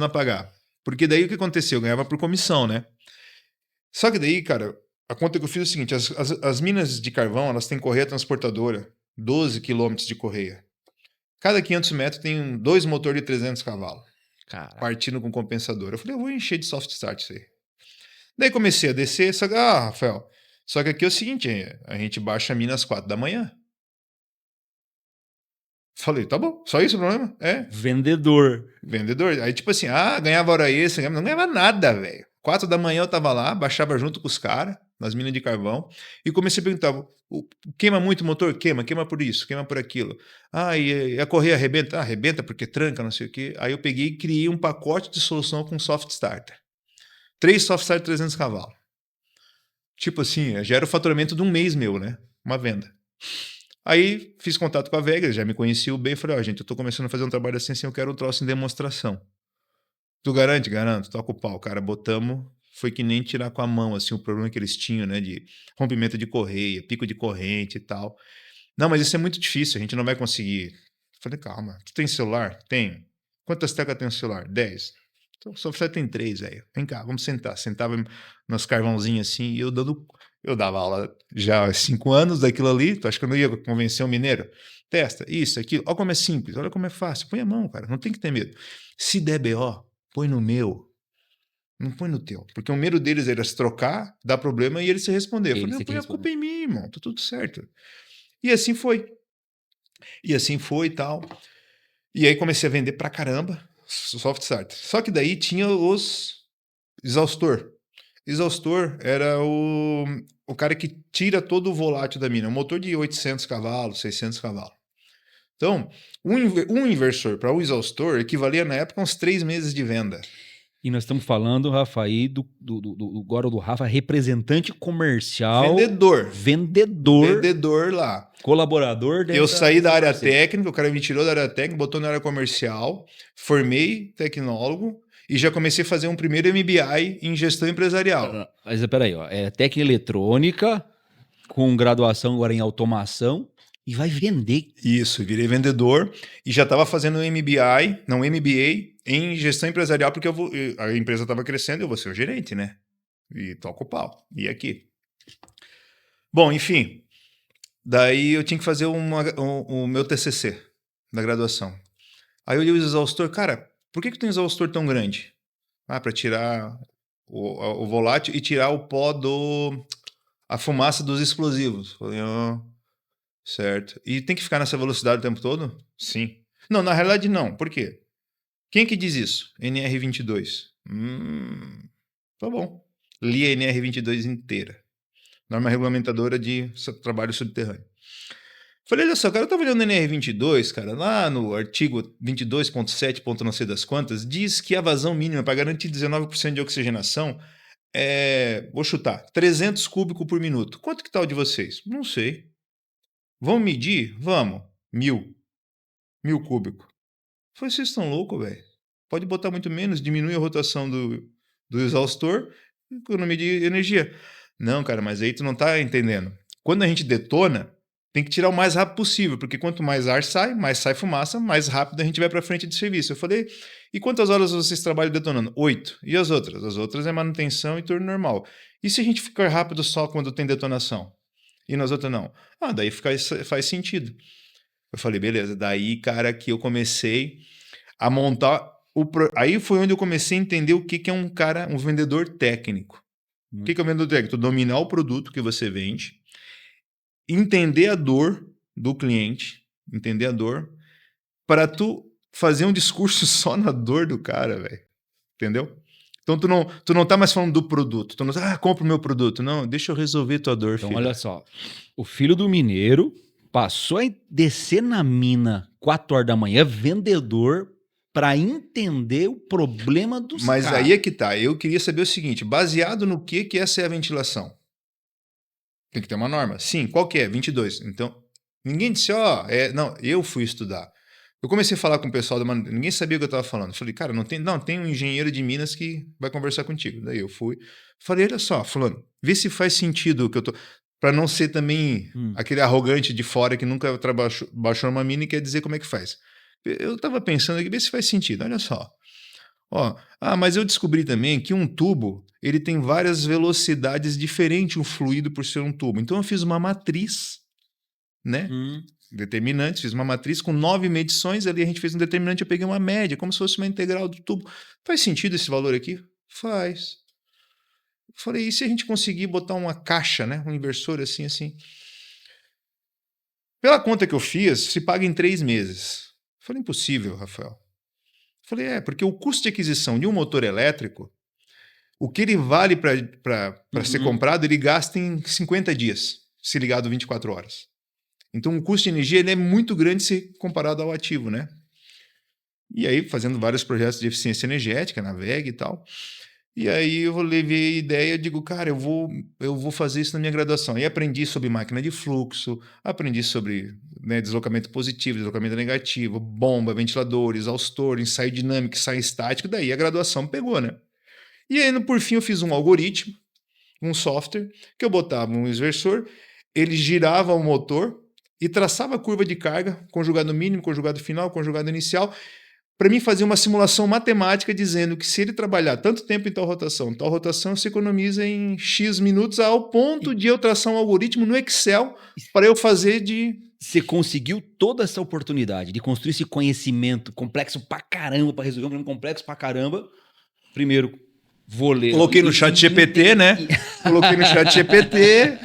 a pagar. Porque daí o que aconteceu? Eu ganhava por comissão, né? Só que daí, cara, a conta que eu fiz é o seguinte, as minas de carvão, elas têm correia transportadora, 12 quilômetros de correia. Cada 500 metros tem 2 motores de 300 cavalos, partindo com compensador. Eu falei, eu vou encher de soft start isso aí. Daí comecei a descer, só que, Rafael, só que aqui é o seguinte, a gente baixa a mina às 4 da manhã. Falei, tá bom, só isso o problema? Vendedor. Aí tipo assim, ganhava hora extra, não ganhava nada, velho. 4 da manhã eu tava lá, baixava junto com os caras, nas minas de carvão, e comecei a perguntar, queima muito o motor? Queima por isso, queima por aquilo. E a correia arrebenta? Arrebenta porque tranca, não sei o quê. Aí eu peguei e criei um pacote de solução com soft starter. 3 soft starter 300 cavalos. Tipo assim, já era o faturamento de um mês meu, né? Uma venda. Aí fiz contato com a Vega, já me conhecia bem, falei, gente, eu tô começando a fazer um trabalho assim, eu quero um troço em demonstração. Tu garante? Garanto, toca o pau. Cara, botamos, foi que nem tirar com a mão, assim, o problema que eles tinham, né, de rompimento de correia, pico de corrente e tal. Não, mas isso é muito difícil, a gente não vai conseguir. Falei, calma, tu tem celular? Tenho. Quantas teclas tem o celular? 10. Então, o software tem 3, velho. Vem cá, vamos sentar. Sentava nos carvãozinhos assim, e eu dava aula já há 5 anos daquilo ali, tu acha que eu não ia convencer um mineiro? Testa, isso, aquilo. Olha como é simples, olha como é fácil. Põe a mão, cara, não tem que ter medo. Se der BO, põe no meu, não põe no teu. Porque o medo deles era se trocar, dar problema e ele se responder. Eu falei, põe a culpa em mim, irmão, tá tudo certo. E assim foi. E tal. E aí comecei a vender pra caramba soft start. Só que daí tinha os exaustor. Exaustor era o cara que tira todo o volátil da mina. Um motor de 800 cavalos, 600 cavalos. Então, um inversor para um exaustor equivalia na época a uns 3 meses de venda. E nós estamos falando, Rafa, aí agora do Rafa, representante comercial. Vendedor lá. Colaborador. Eu saí da área técnica, o cara me tirou da área técnica, botou na área comercial, formei tecnólogo e já comecei a fazer um primeiro MBA em gestão empresarial. Mas peraí, é técnica eletrônica, com graduação agora em automação, e vai vender. Isso, virei vendedor e já estava fazendo MBA em gestão empresarial, porque a empresa estava crescendo e eu vou ser o gerente, né? E toco o pau. E aqui. Bom, enfim. Daí eu tinha que fazer o meu TCC da graduação. Aí eu olhei o exaustor. Cara, por que tem um exaustor tão grande? Para tirar o volátil e tirar o pó a fumaça dos explosivos. Falei, certo. E tem que ficar nessa velocidade o tempo todo? Sim. Não, na realidade não. Por quê? Quem que diz isso? NR22. Tá bom. Li a NR22 inteira. Norma regulamentadora de trabalho subterrâneo. Falei, olha só, cara, eu tava olhando o NR22, cara, lá no artigo 22.7, ponto não sei das quantas, diz que a vazão mínima para garantir 19% de oxigenação vou chutar, 300 cúbicos por minuto. Quanto que tá o de vocês? Não sei. Vamos medir? Vamos. 1.000 cúbicos. Falei, vocês estão loucos, velho. Pode botar muito menos, diminui a rotação do exaustor, economia de energia. Não, cara, mas aí tu não tá entendendo. Quando a gente detona, tem que tirar o mais rápido possível, porque quanto mais ar sai, mais sai fumaça, mais rápido a gente vai para frente de serviço. Eu falei, e quantas horas vocês trabalham detonando? 8. E as outras? As outras é manutenção e turno normal. E se a gente ficar rápido só quando tem detonação? E nas outras não? Ah, daí faz sentido. Eu falei, beleza. Daí, cara, que eu comecei a montar... Aí foi onde eu comecei a entender o que é um vendedor técnico. O que é um vendedor técnico? Tu dominar o produto que você vende, entender a dor do cliente, entender a dor, para tu fazer um discurso só na dor do cara, velho. Entendeu? Então tu não tá mais falando do produto. Tu não compra o meu produto. Não, deixa eu resolver tua dor, Então, filho. olha só. O filho do mineiro passou a descer na mina 4 horas da manhã, vendedor, para entender o problema dos Mas caras. aí é que tá. Eu queria saber o seguinte, baseado no que essa é a ventilação? Tem que ter uma norma. Sim, qual que é? 22. Então, ninguém disse, não, eu fui estudar. Eu comecei a falar com o pessoal, ninguém sabia o que eu estava falando. Falei, cara, tem um engenheiro de Minas que vai conversar contigo. Daí eu fui. Falei, olha só, fulano, vê se faz sentido o que eu tô... Para não ser também aquele arrogante de fora que nunca baixou uma mina e quer dizer como é que faz. Eu estava pensando aqui, vê se faz sentido. Olha só. Mas eu descobri também que um tubo ele tem várias velocidades diferentes, um fluido por ser um tubo. Então eu fiz uma matriz, né? Determinantes, fiz uma matriz com 9 medições, ali a gente fez um determinante, eu peguei uma média, como se fosse uma integral do tubo. Faz sentido esse valor aqui? Faz. Eu falei, e se a gente conseguir botar uma caixa, né? Um inversor assim? Pela conta que eu fiz, se paga em 3 meses. Eu falei, impossível, Rafael. Eu falei, porque o custo de aquisição de um motor elétrico, o que ele vale para ser comprado, ele gasta em 50 dias, se ligado 24 horas. Então, o custo de energia ele é muito grande se comparado ao ativo, né? E aí, fazendo vários projetos de eficiência energética na VEG e tal. E aí, eu levei a ideia, digo, cara, eu vou fazer isso na minha graduação. E aprendi sobre máquina de fluxo, aprendi sobre deslocamento positivo, deslocamento negativo, bomba, ventilador, exaustor, ensaio dinâmico, ensaio estático. Daí a graduação pegou, né? E aí, por fim, eu fiz um algoritmo, um software, que eu botava um inversor, ele girava o motor e traçava a curva de carga, conjugado mínimo, conjugado final, conjugado inicial, para mim fazer uma simulação matemática dizendo que se ele trabalhar tanto tempo em tal rotação se economiza em X minutos ao ponto de eu traçar um algoritmo no Excel para eu fazer de... Você conseguiu toda essa oportunidade de construir esse conhecimento complexo pra caramba, para resolver um problema complexo pra caramba. Primeiro, vou ler. Coloquei no chat GPT, né? Coloquei no chat GPT.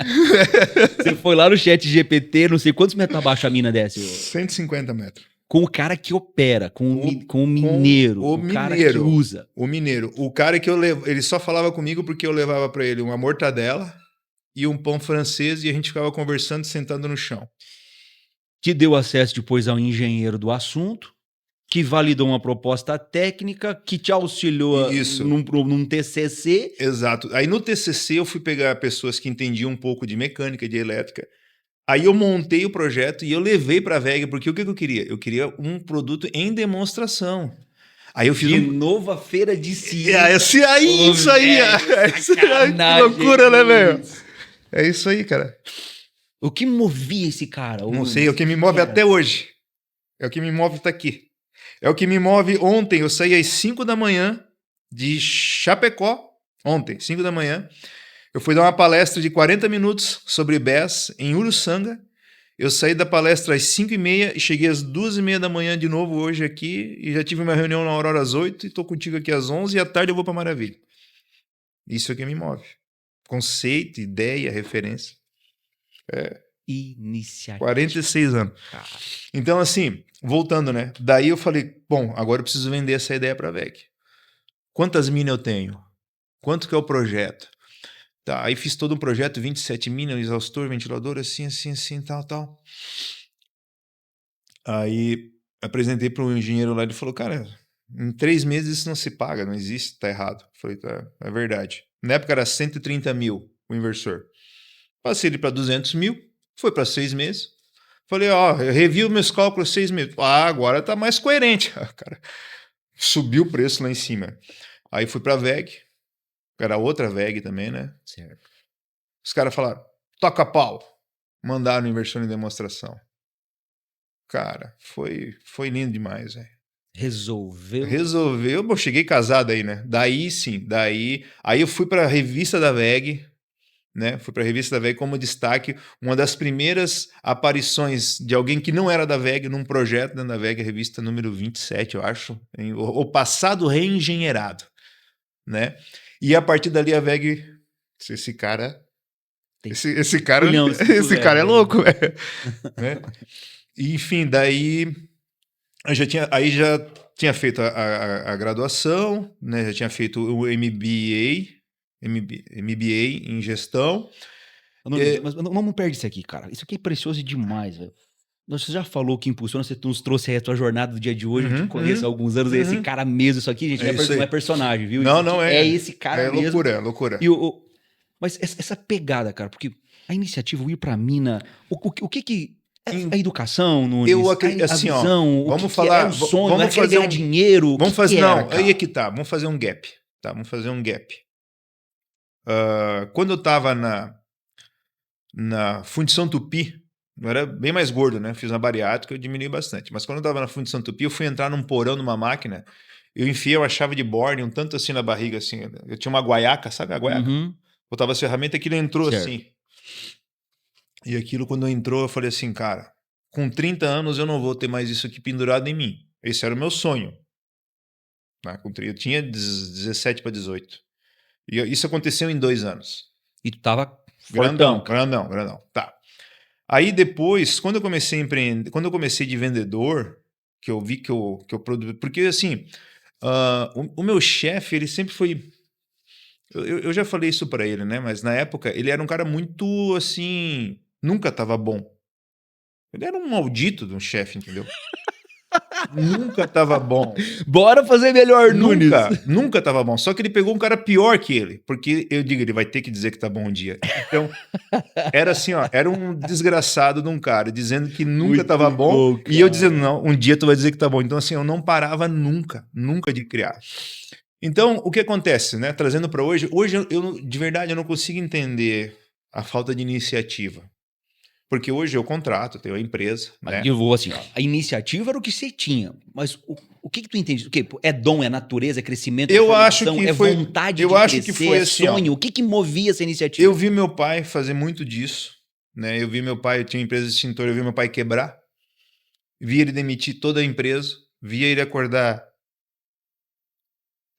Você foi lá no chat GPT, não sei quantos metros abaixo a mina desce? 150 metros. Com o cara que opera, com o mineiro, o cara que usa. O mineiro. O cara que eu levo, ele só falava comigo porque eu levava para ele uma mortadela e um pão francês e a gente ficava conversando sentado no chão. Te deu acesso depois ao engenheiro do assunto, que validou uma proposta técnica, que te auxiliou num TCC. Exato. Aí no TCC eu fui pegar pessoas que entendiam um pouco de mecânica, de elétrica. Aí eu montei o projeto e eu levei para a VEG, porque o que eu queria? Eu queria um produto em demonstração. Aí eu fiz de novo a feira de ciência. Isso aí. Que loucura, né, velho? É isso aí, cara. O que movia esse cara? Não sei, é o que me move até hoje. É o que me move tá aqui. É o que me move ontem. Eu saí às 5 da manhã de Chapecó. Ontem, 5 da manhã. Eu fui dar uma palestra de 40 minutos sobre BES em Uruçanga. Eu saí da palestra às 5h30 e cheguei às 2h30 da manhã de novo hoje aqui. E já tive uma reunião na Aurora às 8 e estou contigo aqui às 11 e à tarde eu vou para Maravilha. Isso é o que me move. Conceito, ideia, referência. Iniciativa. 46 anos. Então, assim, voltando, né? Daí eu falei, bom, agora eu preciso vender essa ideia para a VEG. Quantas minas eu tenho? Quanto que é o projeto? Tá, aí fiz todo um projeto, 27 minas, exaustor, ventilador, assim, tal. Aí apresentei para um engenheiro lá, ele falou, cara, em 3 meses isso não se paga, não existe, tá errado. Eu falei, tá, é verdade. Na época era 130 mil o inversor. Passei ele para 200 mil, foi para 6 meses. Falei, ó, eu revi os meus cálculos 6 meses. Ah, agora tá mais coerente. Cara, subiu o preço lá em cima. Aí fui para a VEG, era outra VEG também, né? Certo. Os caras falaram, toca pau. Mandaram inversor em demonstração. Cara, foi lindo demais, velho. Resolveu. Resolveu, bom, cheguei casado aí, né? Daí sim, aí eu fui para a revista da VEG, né? Fui para a revista da VEG como destaque, uma das primeiras aparições de alguém que não era da VEG num projeto dentro da VEG, a revista número 27, eu acho, o passado reengenheirado, né? E a partir dali a VEG, esse cara, esse cara, Culhão, esse cara é louco, velho, né? E, enfim, daí eu já tinha feito a graduação, né? Já tinha feito o MBA em gestão. Mas não perde isso aqui, cara. Isso aqui é precioso demais, velho. Você já falou que impulsiona, você nos trouxe aí a tua jornada do dia de hoje, eu te conheço há alguns anos, é esse cara mesmo, isso aqui, gente, É isso não é aí. personagem, viu? Não, Isso não aqui é. esse cara É mesmo. loucura, é loucura. Mas essa pegada, cara, porque a iniciativa, o ir pra mina, o que a educação, Nunes, Eu acredito, assim, a visão, vamos que falar, é o sonho, vamos é querer fazer ganhar dinheiro, vamos que fazer, era, não, cara? aí é que tá, vamos fazer um gap, tá? Vamos fazer um gap. Quando eu tava na Fundição Tupi, eu era bem mais gordo, né? Fiz uma bariátrica, eu diminui bastante. Mas quando eu tava na Fundição Tupi, eu fui entrar num porão numa máquina, eu enfiei uma chave de borne, um tanto assim na barriga, assim. Eu tinha uma guaiaca, sabe a guaiaca? Uhum, Botava as ferramentas, aquilo entrou certo. assim. E aquilo, quando entrou, eu falei assim, cara, com 30 anos eu não vou ter mais isso aqui pendurado em mim. Esse era o meu sonho. Né? Eu tinha 17 para 18. E isso aconteceu em 2 anos. E tu tava Grandão, fortão, cara. grandão. Tá. Aí depois, quando eu comecei a empreender, quando eu comecei de vendedor, que eu vi que eu produzi. Porque assim, o meu chefe, ele sempre foi. Eu já falei isso para ele, né? Mas na época, ele era um cara muito assim. Nunca tava bom. Ele era um maldito de um chefe, entendeu? Nunca tava bom. Bora fazer melhor, Nunes. Nunca tava bom. Só que ele pegou um cara pior que ele. Porque eu digo, ele vai ter que dizer que tá bom um dia. Então, era assim, ó. Era um desgraçado de um cara dizendo que nunca Muito tava bom. bom, E eu cara. dizendo, não, um dia tu vai dizer que tá bom. Então, assim, eu não parava nunca de criar. Então, o que acontece, né? Trazendo para hoje, de verdade, eu não consigo entender a falta de iniciativa. Porque hoje eu contrato, tenho a empresa, Mas né? de novo, assim, ó, a iniciativa era o que você tinha. Mas o que tu entende? O quê? É dom, é natureza, é crescimento, é Eu acho formação, que é foi- vontade eu de acho crescer, que foi é assim, ó. sonho? O que movia essa iniciativa? Eu vi meu pai fazer muito disso, né? Eu vi meu pai, eu tinha uma empresa de extintor, eu vi meu pai quebrar, vi ele demitir toda a empresa, via ele acordar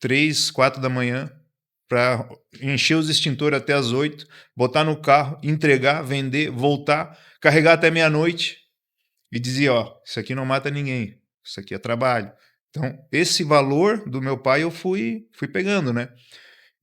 3, 4 da manhã para encher os extintores até as 8, botar no carro, entregar, vender, voltar, carregar até meia-noite e dizia, ó, isso aqui não mata ninguém, isso aqui é trabalho. Então, esse valor do meu pai eu fui pegando, né?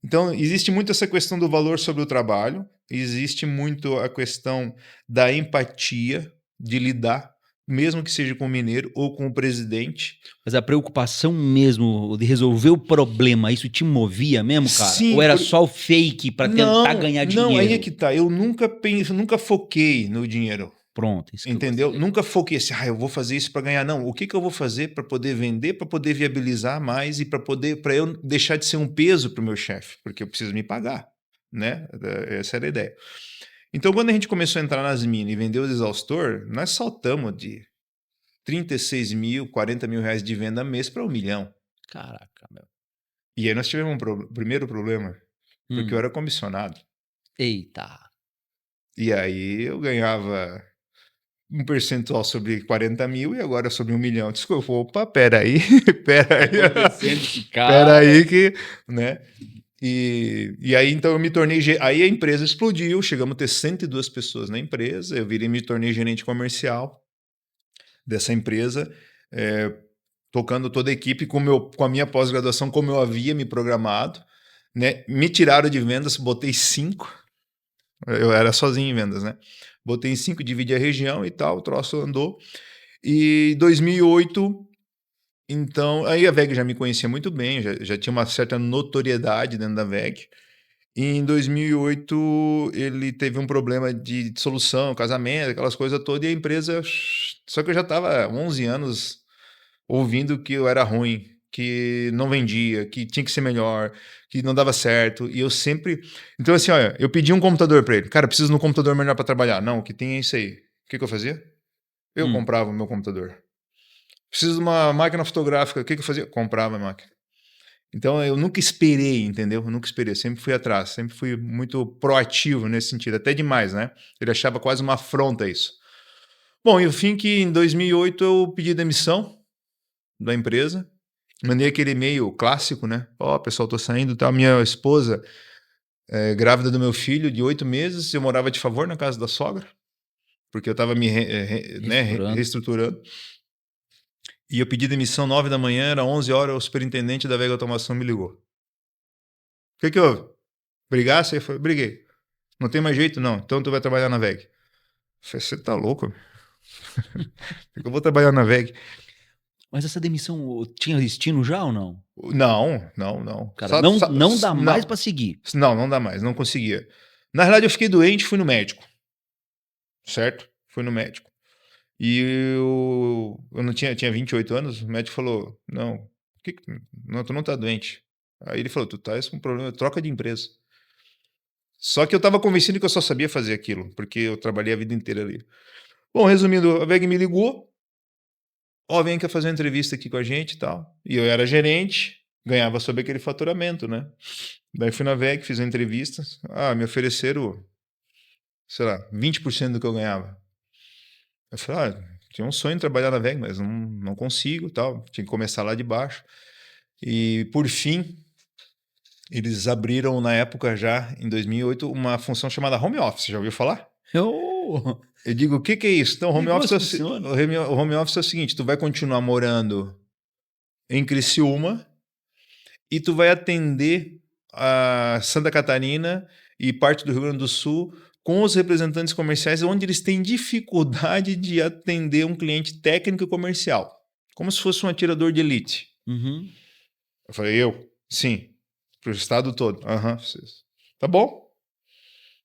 Então, existe muito essa questão do valor sobre o trabalho, existe muito a questão da empatia, de lidar, mesmo que seja com o mineiro ou com o presidente. Mas a preocupação mesmo de resolver o problema, isso te movia mesmo, cara? Sim, Ou era só o fake pra tentar ganhar dinheiro? Não, aí é que tá. Eu nunca foquei no dinheiro. Pronto, isso que eu Entendeu? gostei. Nunca foquei assim, eu vou fazer isso para ganhar. Não, o que eu vou fazer para poder vender, para poder viabilizar mais e para eu deixar de ser um peso para o meu chefe, porque eu preciso me pagar, né? Essa era a ideia. Então, quando a gente começou a entrar nas minas e vender os exaustor, nós saltamos de 36 mil, 40 mil reais de venda mês para 1 milhão. Caraca, meu. E aí nós tivemos primeiro problema, porque eu era comissionado. Eita. E aí eu ganhava um percentual sobre 40 mil e agora sobre 1 milhão. Desculpa, opa, peraí, peraí que, né? E aí então eu me tornei, aí a empresa explodiu, chegamos a ter 102 pessoas na empresa, eu me tornei gerente comercial dessa empresa, tocando toda a equipe com a minha pós-graduação como eu havia me programado, né? Me tiraram de vendas, botei 5, eu era sozinho em vendas, né? Botei em 5, dividi a região e tal, o troço andou. E 2008, então, aí a WEG já me conhecia muito bem, já tinha uma certa notoriedade dentro da WEG. E em 2008 ele teve um problema de dissolução, casamento, aquelas coisas todas, e a empresa. Só que eu já estava há 11 anos ouvindo que eu era ruim, que não vendia, que tinha que ser melhor, que não dava certo. E eu sempre. Então, assim, olha, eu pedi um computador para ele. Cara, preciso de um computador melhor para trabalhar. Não, o que tem é isso aí. O que eu fazia? Eu Hum. comprava o meu computador. Preciso de uma máquina fotográfica. O que eu fazia? Comprava a máquina. Então eu nunca esperei, entendeu? Eu nunca esperei, sempre fui atrás, sempre fui muito proativo nesse sentido, até demais, né? Ele achava quase uma afronta isso. Bom, e o fim que em 2008 eu pedi demissão da empresa, mandei aquele e-mail clássico, né? Ó, pessoal, tô saindo, tá? Minha esposa grávida do meu filho de 8 meses, eu morava de favor na casa da sogra, porque eu tava me reestruturando. E eu pedi demissão 9 da manhã, era 11 horas, o superintendente da Vega Automação me ligou. O que houve? Brigasse? Eu falei, briguei. Não tem mais jeito, não. Então tu vai trabalhar na VEG. Eu falei, você tá louco? Eu vou trabalhar na VEG. Mas essa demissão tinha destino já ou não? Não. Cara, não dá mais pra seguir. Não dá mais, não conseguia. Na realidade, eu fiquei doente, fui no médico. Certo? Fui no médico. E eu não tinha 28 anos, o médico falou, não, não, tu não tá doente. Aí ele falou, tu tá com problema, troca de empresa. Só que eu tava convencido que eu só sabia fazer aquilo, porque eu trabalhei a vida inteira ali. Bom, resumindo, a VEG me ligou, ó, vem cá fazer uma entrevista aqui com a gente e tal. E eu era gerente, ganhava sobre aquele faturamento, né? Daí fui na VEG, fiz a entrevista. Me ofereceram, sei lá, 20% do que eu ganhava. Eu falei, tinha um sonho de trabalhar na VEG, mas não consigo tal. Tinha que começar lá de baixo. E, por fim, eles abriram, na época já, em 2008, uma função chamada Home Office. Já ouviu falar? Eu digo, o que é isso? Então, home office o home office é o seguinte, tu vai continuar morando em Criciúma e tu vai atender a Santa Catarina e parte do Rio Grande do Sul com os representantes comerciais onde eles têm dificuldade de atender um cliente técnico e comercial. Como se fosse um atirador de elite. Uhum. Eu falei, sim, pro estado todo. Aham, tá bom.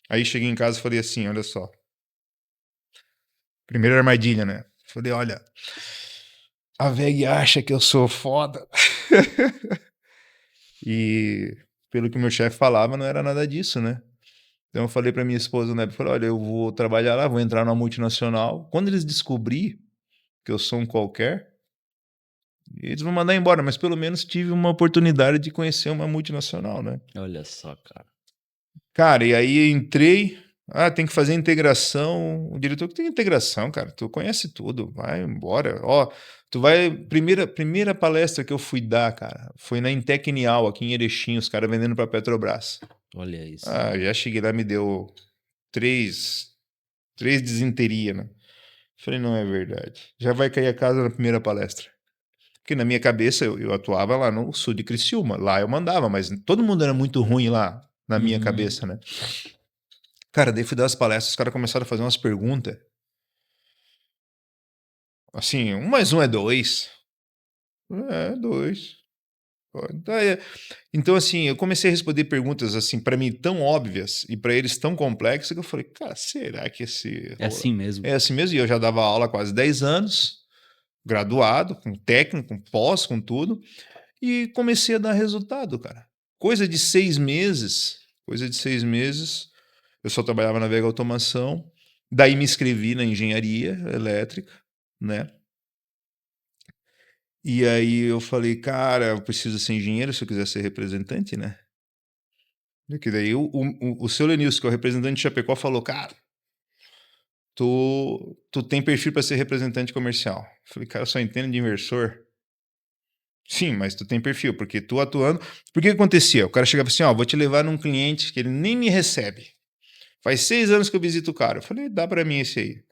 Aí cheguei em casa e falei assim, olha só. Primeira armadilha, né? Falei, olha, a VEG acha que eu sou foda. E pelo que meu chefe falava, não era nada disso, né? Então eu falei para minha esposa, né? Falei, olha, eu vou trabalhar lá, vou entrar numa multinacional. Quando eles descobrir que eu sou um qualquer, eles vão mandar embora, mas pelo menos tive uma oportunidade de conhecer uma multinacional, né? Olha só, cara. Cara, e aí entrei, tem que fazer integração. O diretor que tem integração, cara, tu conhece tudo, vai embora. Ó, tu vai. Primeira palestra que eu fui dar, cara, foi na Intecnial, aqui em Erechim, os caras vendendo pra Petrobras. Olha isso. Já cheguei lá, me deu três desinteria, né? Falei, não é verdade. Já vai cair a casa na primeira palestra. Porque na minha cabeça eu atuava lá no sul de Criciúma. Lá eu mandava, mas todo mundo era muito ruim lá, na minha cabeça, né? Cara, daí fui dar as palestras, os caras começaram a fazer umas perguntas. Assim, 1 mais 1 é 2. É, 2. Então, assim, eu comecei a responder perguntas, assim, para mim tão óbvias e para eles tão complexas que eu falei, cara, será que é assim mesmo? É assim mesmo. E eu já dava aula há quase 10 anos, graduado, com técnico, com pós, com tudo, e comecei a dar resultado, cara. Coisa de 6 meses, eu só trabalhava na Vega Automação, daí me inscrevi na engenharia elétrica, né? E aí eu falei, cara, eu preciso ser engenheiro se eu quiser ser representante, né? Porque daí o seu Lenilson, que é o representante de Chapecó, falou, cara, tu tem perfil para ser representante comercial. Eu falei, cara, eu só entendo de inversor. Sim, mas tu tem perfil, porque tu atuando... Por que acontecia? O cara chegava assim, vou te levar num cliente que ele nem me recebe. Faz 6 anos que eu visito o cara. Eu falei, dá para mim esse aí.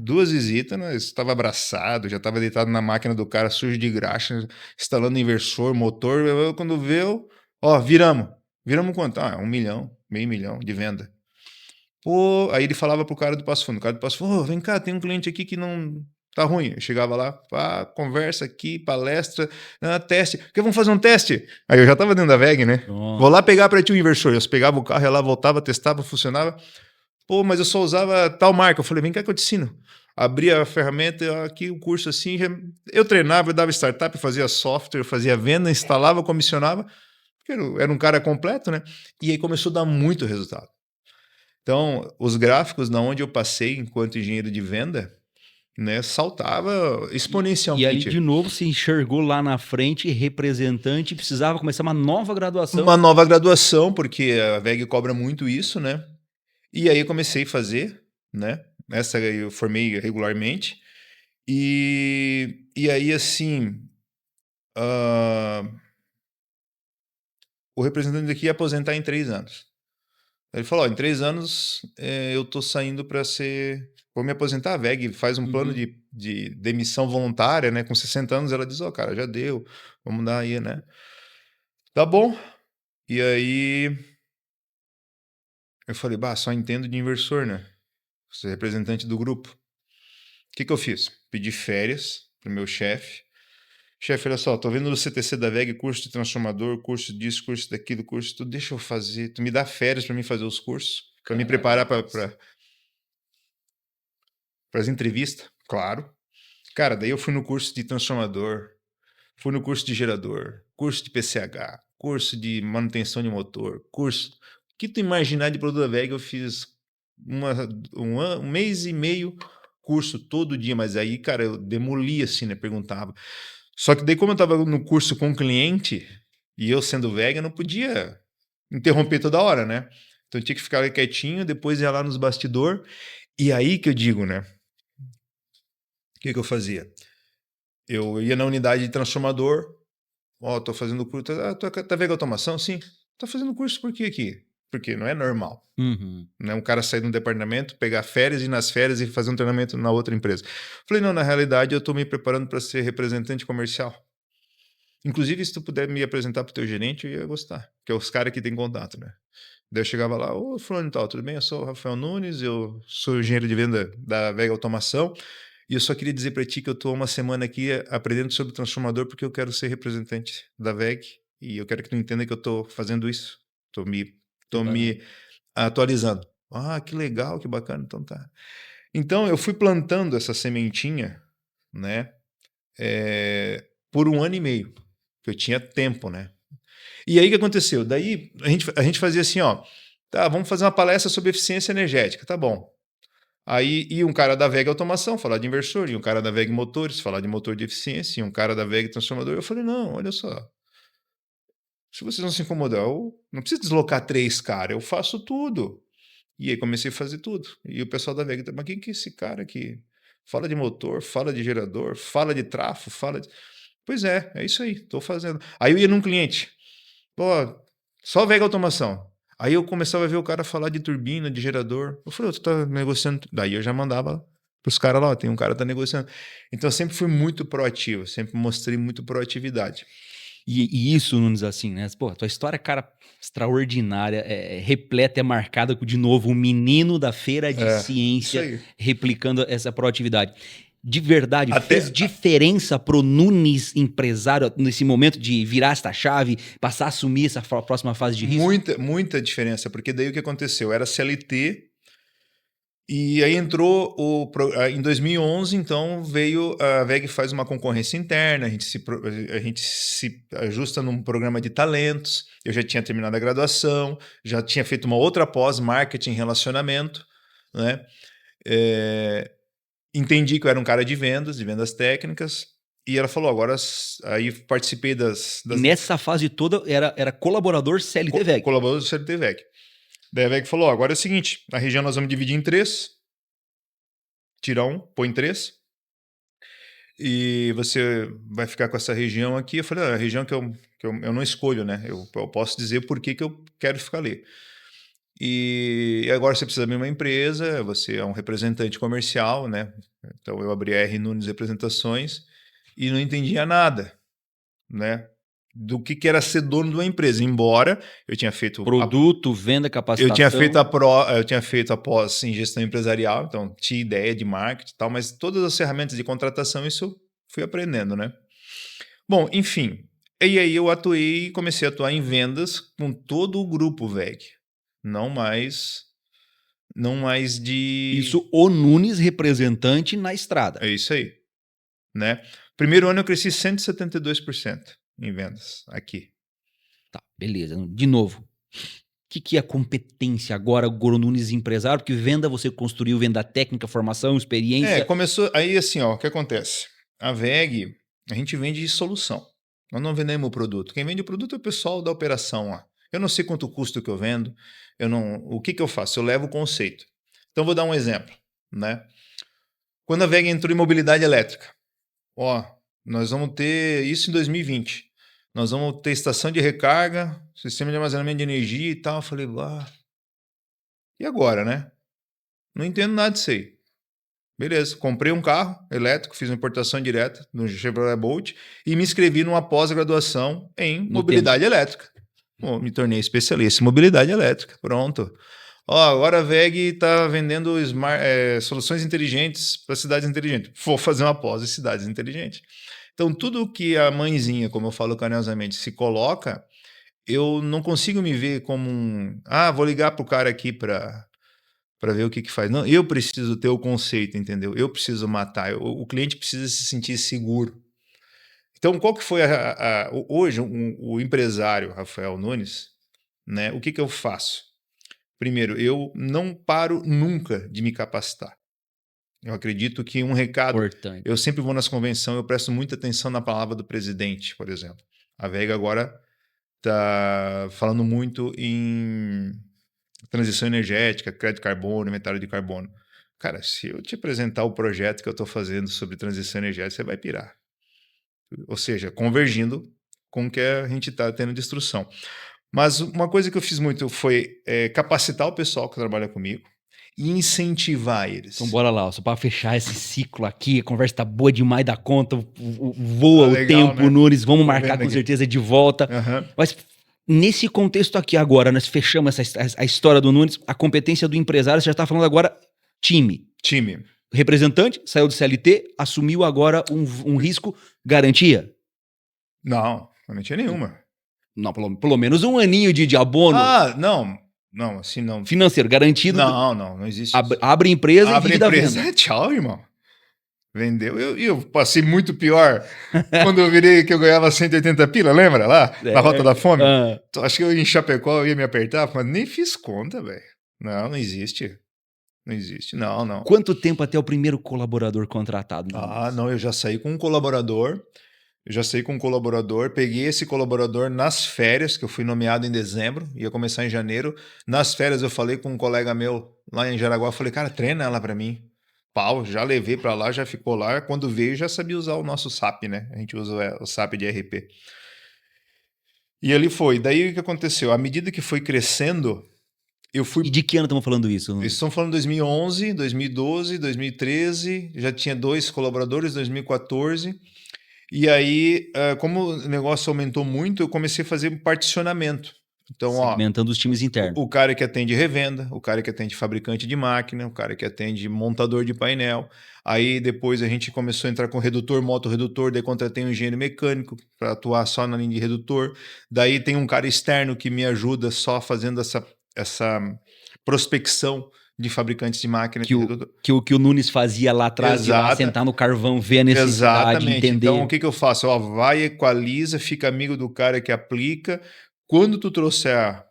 2 visitas, né? Estava abraçado, já estava deitado na máquina do cara, sujo de graxa, instalando inversor, motor. Quando veio, viramos. Viramos quanto? 1 milhão, meio milhão de venda. Pô, aí ele falava pro cara do Passo Fundo. O cara do Passo Fundo, vem cá, tem um cliente aqui que não tá ruim. Eu chegava lá, conversa aqui, palestra, teste. Porque vamos fazer um teste? Aí eu já tava dentro da VEG, né? Vou lá pegar para ti o inversor. Eu pegava o carro, ia lá, voltava, testava, funcionava. Pô, mas eu só usava tal marca. Eu falei, vem cá que eu te ensino. Abria a ferramenta, aqui o curso assim. Eu treinava, eu dava startup, fazia software, fazia venda, instalava, comissionava. Porque era um cara completo, né? E aí começou a dar muito resultado. Então, os gráficos na onde eu passei enquanto engenheiro de venda, né, saltava exponencialmente. E ali, de novo, se enxergou lá na frente, representante, precisava começar uma nova graduação. Uma nova graduação, porque a VEG cobra muito isso, né? E aí eu comecei a fazer, né? Essa eu formei regularmente. E aí, assim, o representante daqui ia aposentar em 3 anos. Ele falou, em 3 anos eu tô saindo para ser... Vou me aposentar, a VEG faz um plano de demissão voluntária, né? Com 60 anos ela diz, cara, já deu, vamos dar aí, né? Tá bom. E aí eu falei, só entendo de inversor, né? Você é representante do grupo. O que eu fiz? Pedi férias pro meu chefe. Chefe, olha só, tô vendo no CTC da VEG curso de transformador, curso disso, curso daquilo, curso tudo. Deixa eu fazer. Tu me dá férias para mim fazer os cursos? Para me preparar para as entrevistas? Claro. Cara, daí eu fui no curso de transformador, fui no curso de gerador, curso de PCH, curso de manutenção de motor, curso... O que tu imaginar de produto da VEG, eu fiz um mês e meio curso todo dia, mas aí, cara, eu demolia assim, né? Perguntava. Só que daí, como eu estava no curso com o cliente, e eu sendo VEG, eu não podia interromper toda hora, né? Então eu tinha que ficar ali quietinho, depois ia lá nos bastidores. E aí que eu digo, né? O que eu fazia? Eu ia na unidade de transformador, tô fazendo curso. Tá VEG automação? Sim. Tá fazendo curso por quê aqui? Porque não é normal. Né? Um cara sair de um departamento, pegar férias, ir nas férias e fazer um treinamento na outra empresa. Falei, não, na realidade eu estou me preparando para ser representante comercial. Inclusive, se tu puder me apresentar para o teu gerente, eu ia gostar, que é os caras que têm contato, né? Daí eu chegava lá, ô fulano e tal, tudo bem? Eu sou o Rafael Nunes, eu sou engenheiro de venda da VEG Automação e eu só queria dizer para ti que eu estou uma semana aqui aprendendo sobre transformador porque eu quero ser representante da VEG e eu quero que tu entenda que eu estou fazendo isso. Estou me atualizando. Que legal, que bacana, então tá. Então eu fui plantando essa sementinha, né, por 1 ano e meio, que eu tinha tempo, né. E aí o que aconteceu? Daí a gente fazia assim, tá, vamos fazer uma palestra sobre eficiência energética, tá bom. Aí ia um cara da VEG Automação falar de inversor, e um cara da VEG Motores falar de motor de eficiência, e um cara da VEG Transformador. Eu falei, não, olha só, se vocês não se incomodar, eu não preciso deslocar 3 caras, eu faço tudo. E aí comecei a fazer tudo. E o pessoal da VEG, mas quem que é esse cara que fala de motor, fala de gerador, fala de trafo, fala de... Pois é isso aí, estou fazendo. Aí eu ia num cliente, pô, só VEG Automação. Aí eu começava a ver o cara falar de turbina, de gerador. Eu falei, tu tá negociando? Daí eu já mandava pros caras lá, tem um cara que tá negociando. Então eu sempre fui muito proativo, sempre mostrei muito proatividade. E isso, Nunes, assim, né? Pô, tua história, cara, extraordinária, repleta, marcada com, de novo, o menino da feira de ciência replicando essa proatividade. De verdade, fez diferença pro Nunes empresário nesse momento de virar essa chave, passar a assumir essa próxima fase de risco? Muita diferença, porque daí o que aconteceu? Era CLT, e aí entrou em 2011, então veio a VEG faz uma concorrência interna, a gente se ajusta num programa de talentos. Eu já tinha terminado a graduação, já tinha feito uma outra pós, marketing, relacionamento, né? Entendi que eu era um cara de vendas técnicas, e ela falou, agora, aí participei das... E nessa fase toda era colaborador CLT VEG. Colaborador do CLT VEG. Daí a VEG falou, agora é o seguinte, a região nós vamos dividir em 3, tira 1, põe 3, e você vai ficar com essa região aqui. Eu falei, a região que eu não escolho, né? Eu posso dizer por que eu quero ficar ali. E agora você precisa abrir uma empresa, você é um representante comercial, né? Então eu abri a R Nunes Representações e não entendia nada, né? do que era ser dono de uma empresa, embora eu tinha feito Produto, venda, capacitação. eu tinha feito a pós em gestão empresarial, então tinha ideia de marketing e tal, mas todas as ferramentas de contratação isso eu fui aprendendo, né? Bom, enfim, e aí eu comecei a atuar em vendas com todo o grupo VEG, não mais de... Isso, o Nunes representante na estrada. É isso aí, né? Primeiro ano eu cresci 172% em vendas aqui. Tá, beleza. De novo, o que é competência agora, o Nunes empresário? Porque venda você construiu, venda técnica, formação, experiência. Começou aí assim, ó, o que acontece? A VEG, a gente vende solução. Nós não vendemos o produto. Quem vende o produto é o pessoal da operação lá. Eu não sei quanto custa o que eu vendo, o que eu faço? Eu levo o conceito. Então vou dar um exemplo, né? Quando a VEG entrou em mobilidade elétrica, ó, nós vamos ter isso em 2020. Nós vamos ter estação de recarga, sistema de armazenamento de energia e tal. Eu falei, e agora, né? Não entendo nada disso aí. Beleza, comprei um carro elétrico, fiz uma importação direta no Chevrolet Bolt e me inscrevi numa pós-graduação em mobilidade elétrica. Bom, me tornei especialista em mobilidade elétrica. Pronto. Ó, agora a VEG está vendendo soluções inteligentes para cidades inteligentes. Vou fazer uma pós em cidades inteligentes. Então, tudo que a mãezinha, como eu falo carinhosamente, se coloca, eu não consigo me ver como vou ligar para o cara aqui para ver o que faz. Não, eu preciso ter o conceito, entendeu? Eu preciso matar. O cliente precisa se sentir seguro. Então, qual que foi hoje o empresário Rafael Nunes, né? O que eu faço? Primeiro, eu não paro nunca de me capacitar. Eu acredito que um recado... Importante. Eu sempre vou nas convenções, eu presto muita atenção na palavra do presidente, por exemplo. A VEG agora está falando muito em transição energética, crédito de carbono, inventário de carbono. Cara, se eu te apresentar o projeto que eu estou fazendo sobre transição energética, você vai pirar. Ou seja, convergindo com o que a gente está tendo de instrução. Mas uma coisa que eu fiz muito foi capacitar o pessoal que trabalha comigo e incentivar eles. Então bora lá, só para fechar esse ciclo aqui, a conversa tá boa demais da conta, voa legal, o tempo, né? Nunes, vamos marcar com certeza de volta. Uhum. Mas nesse contexto aqui agora, nós fechamos a história do Nunes, a competência do empresário, você já está falando agora time. Representante, saiu do CLT, assumiu agora um risco, garantia? Não, garantia nenhuma. Não, pelo menos um aninho de abono. Não, assim não. Financeiro, garantido. Não existe isso. Abre empresa e venda. Tchau, irmão. Vendeu. Eu passei muito pior quando eu virei que eu ganhava 180 pila, lembra lá? Na Rota da Fome? Acho que eu em Chapecó eu ia me apertar, mas nem fiz conta, velho. Não existe. Não existe, não. Quanto tempo até o primeiro colaborador contratado? Não, eu já saí com um colaborador. Peguei esse colaborador nas férias, que eu fui nomeado em dezembro, ia começar em janeiro. Nas férias eu falei com um colega meu lá em Jaraguá, falei, cara, treina ela pra mim. Já levei pra lá, já ficou lá. Quando veio, já sabia usar o nosso SAP, né? A gente usa o SAP de RP. E ele foi. Daí o que aconteceu? À medida que foi crescendo, eu fui... E de que ano estamos falando isso? Eles estão falando 2011, 2012, 2013, já tinha 2 colaboradores, 2014... E aí, como o negócio aumentou muito, eu comecei a fazer um particionamento. Então, segmentando os times internos. O cara que atende revenda, o cara que atende fabricante de máquina, o cara que atende montador de painel. Aí depois a gente começou a entrar com redutor, motorredutor, daí contratei um engenheiro mecânico para atuar só na linha de redutor. Daí tem um cara externo que me ajuda só fazendo essa prospecção de fabricantes de máquina. Que o Nunes fazia lá atrás, de lá sentar no carvão, ver a necessidade, entender. Então, o que eu faço? Vai, equaliza, fica amigo do cara que aplica. Quando tu trouxer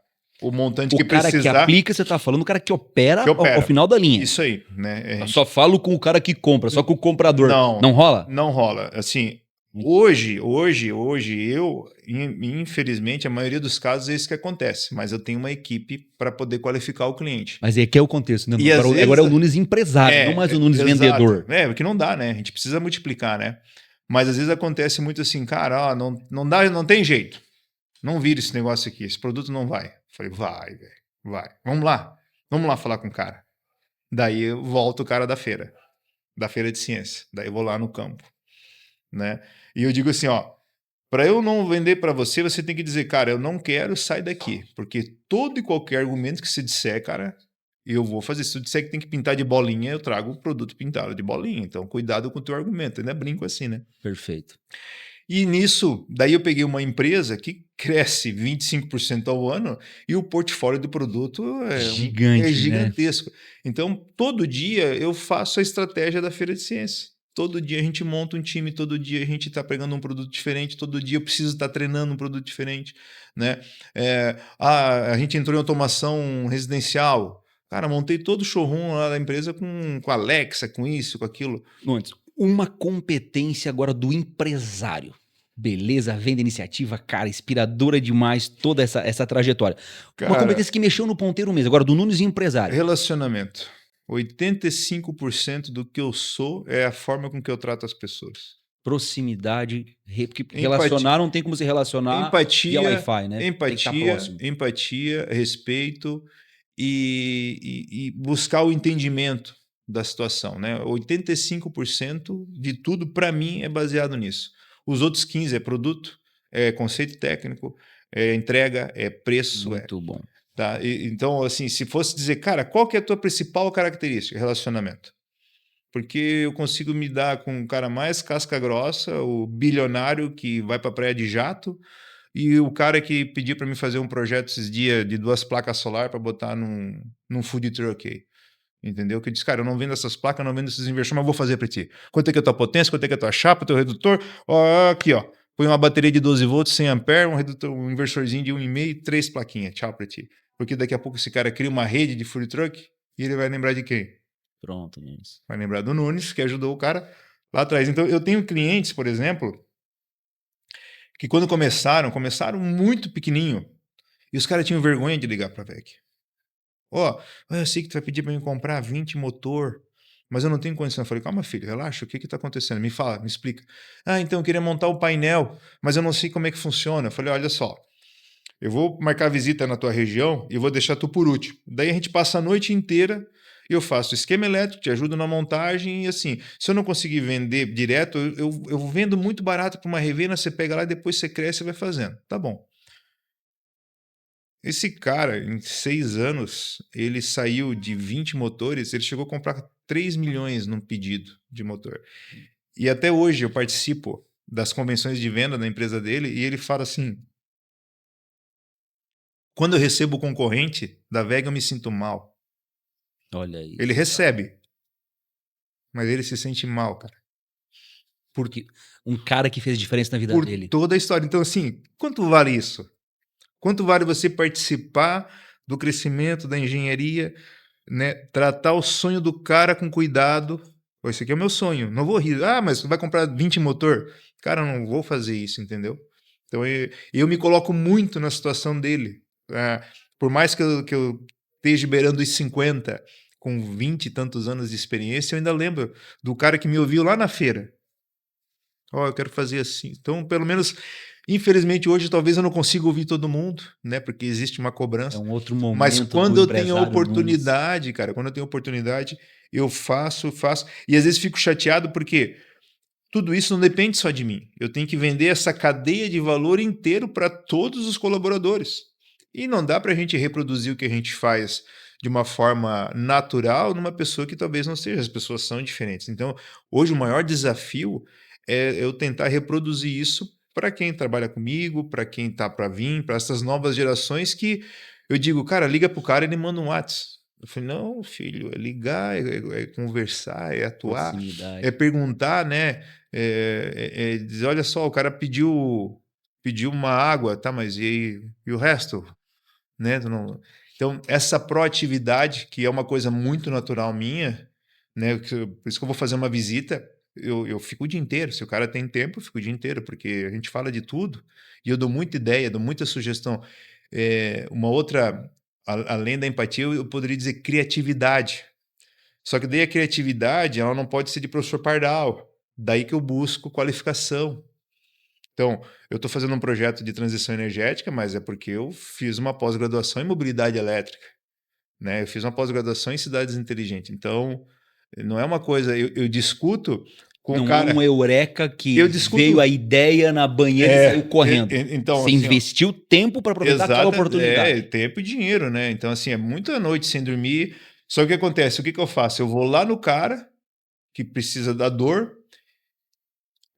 o montante que precisar... O cara que aplica, você está falando, o cara que opera ao final da linha. Isso aí, né? Eu só falo com o cara que compra, só com o comprador. Não rola? Não rola. Assim... Hoje, infelizmente, a maioria dos casos é isso que acontece, mas eu tenho uma equipe para poder qualificar o cliente. Mas é que é o contexto, né? Agora é o Nunes empresário, não mais o Nunes vendedor. Porque não dá, né? A gente precisa multiplicar, né? Mas às vezes acontece muito assim, cara, não dá, não tem jeito. Não vira esse negócio aqui, esse produto não vai. Eu falei, vai, velho, vai. Vamos lá falar com o cara. Daí eu volto o cara da feira de ciência. Daí eu vou lá no campo, né? E eu digo assim, Para eu não vender para você, você tem que dizer, cara, eu não quero, sai daqui. Porque todo e qualquer argumento que você disser, cara, eu vou fazer. Se tu disser que tem que pintar de bolinha, eu trago o produto pintado de bolinha. Então, cuidado com o teu argumento. Eu ainda brinco assim, né? Perfeito. E nisso, daí eu peguei uma empresa que cresce 25% ao ano e o portfólio do produto é Gigante, né? gigantesco. Então, todo dia eu faço a estratégia da Feira de Ciência. Todo dia a gente monta um time, todo dia a gente está pegando um produto diferente, todo dia eu preciso estar treinando um produto diferente, né? A gente entrou em automação residencial. Cara, montei todo o showroom lá da empresa com Alexa, com isso, com aquilo. Nunes, uma competência agora do empresário. Beleza, venda iniciativa, cara, inspiradora demais toda essa trajetória. Uma Cara, competência que mexeu no ponteiro mesmo, agora do Nunes empresário. relacionamento. 85% do que eu sou é a forma com que eu trato as pessoas. Proximidade, porque Empatia, relacionar não tem como se relacionar via Wi-Fi, né? Tem que estar próximo. empatia, respeito e buscar o entendimento da situação, né? 85% de tudo para mim é baseado nisso. Os outros 15 é produto, é conceito técnico, é entrega, é preço, Muito bom. tá? Então, assim, se fosse dizer, cara, qual que é a tua principal característica? Relacionamento. Porque eu consigo me dar com o cara mais casca grossa, o bilionário que vai para a praia de jato, e o cara que pediu para mim fazer um projeto esses dias de 2 placas solar para botar num food truck aí. Entendeu? Que eu disse, cara, eu não vendo essas placas, eu não vendo esses inversores, mas eu vou fazer para ti. Quanto é que é a tua potência, quanto é que é a tua chapa, teu redutor? Ó, aqui, ó. Põe uma bateria de 12 volts, 100 amperes, um redutor, um inversorzinho de 1,5, 3 plaquinhas. Tchau para ti. Porque daqui a pouco esse cara cria uma rede de food truck e ele vai lembrar de quem? Pronto, Nunes. Vai lembrar do Nunes, que ajudou o cara lá atrás. Então, eu tenho clientes, por exemplo, que quando começaram muito pequenininho, e os caras tinham vergonha de ligar para a VEC. Ó, eu sei que tu vai pedir para mim comprar 20 motor, mas eu não tenho condição. Eu falei, calma, filho, relaxa, o que está acontecendo? Me fala, me explica. Ah, então eu queria montar o painel, mas eu não sei como é que funciona. Eu falei, olha só, eu vou marcar visita na tua região e vou deixar tu por último. Daí a gente passa a noite inteira, eu faço esquema elétrico, te ajudo na montagem e assim, se eu não conseguir vender direto, eu vendo muito barato para uma revenda, você pega lá e depois você cresce e vai fazendo. Tá bom. Esse cara, em 6 anos, ele saiu de 20 motores, ele chegou a comprar 3 milhões num pedido de motor. E até hoje eu participo das convenções de venda da empresa dele e ele fala assim, quando eu recebo o concorrente da VEG eu me sinto mal. Olha aí. Ele recebe, mas ele se sente mal, cara. Porque um cara que fez diferença na vida Por dele. toda a história. Então, assim, quanto vale isso? Quanto vale você participar do crescimento da engenharia, né? Tratar o sonho do cara com cuidado. Pô, esse aqui é o meu sonho. Não vou rir. Ah, mas você vai comprar 20 motor? Cara, eu não vou fazer isso, entendeu? Então, eu me coloco muito na situação dele. Por mais que eu esteja beirando os 50, com 20 e tantos anos de experiência, eu ainda lembro do cara que me ouviu lá na feira. Ó, eu quero fazer assim. Então, pelo menos, infelizmente, hoje talvez eu não consiga ouvir todo mundo, né? Porque existe uma É cobrança. um outro Mas momento quando do eu tenho a empresário Nunes. oportunidade, cara, quando eu tenho oportunidade, eu faço. E às vezes fico chateado porque tudo isso não depende só de mim. Eu tenho que vender essa cadeia de valor inteiro para todos os colaboradores. E não dá para a gente reproduzir o que a gente faz de uma forma natural numa pessoa que talvez não seja. As pessoas são diferentes. Então, hoje o maior desafio é eu tentar reproduzir isso para quem trabalha comigo, para quem está para vir, para essas novas gerações que eu digo, cara, liga pro cara e ele manda um WhatsApp. Eu falei, não, filho, é ligar, é conversar, é atuar, Proximidade. é perguntar, né? Dizer, olha só, o cara pediu uma água, tá, mas e o resto? Né? Então, essa proatividade, que é uma coisa muito natural minha, né? Por isso que eu vou fazer uma visita, eu fico o dia inteiro. Se o cara tem tempo, eu fico o dia inteiro, porque a gente fala de tudo e eu dou muita ideia, dou muita sugestão. Uma outra, além da empatia, eu poderia dizer criatividade. Só que daí a criatividade, ela não pode ser de professor Pardal. Daí que eu busco qualificação. Então, eu estou fazendo um projeto de transição energética, mas é porque eu fiz uma pós-graduação em mobilidade elétrica, né? Eu fiz uma pós-graduação em cidades inteligentes. Então, não é uma coisa... Eu discuto com o Não é cara. um eureka que Eu discuto- veio a ideia na banheira e saiu correndo. Então, Você assim, ó, investiu tempo para aproveitar aquela oportunidade. tempo e dinheiro, né? Então, assim, é muita noite sem dormir. Só que o que acontece? O que eu faço? Eu vou lá no cara que precisa da dor,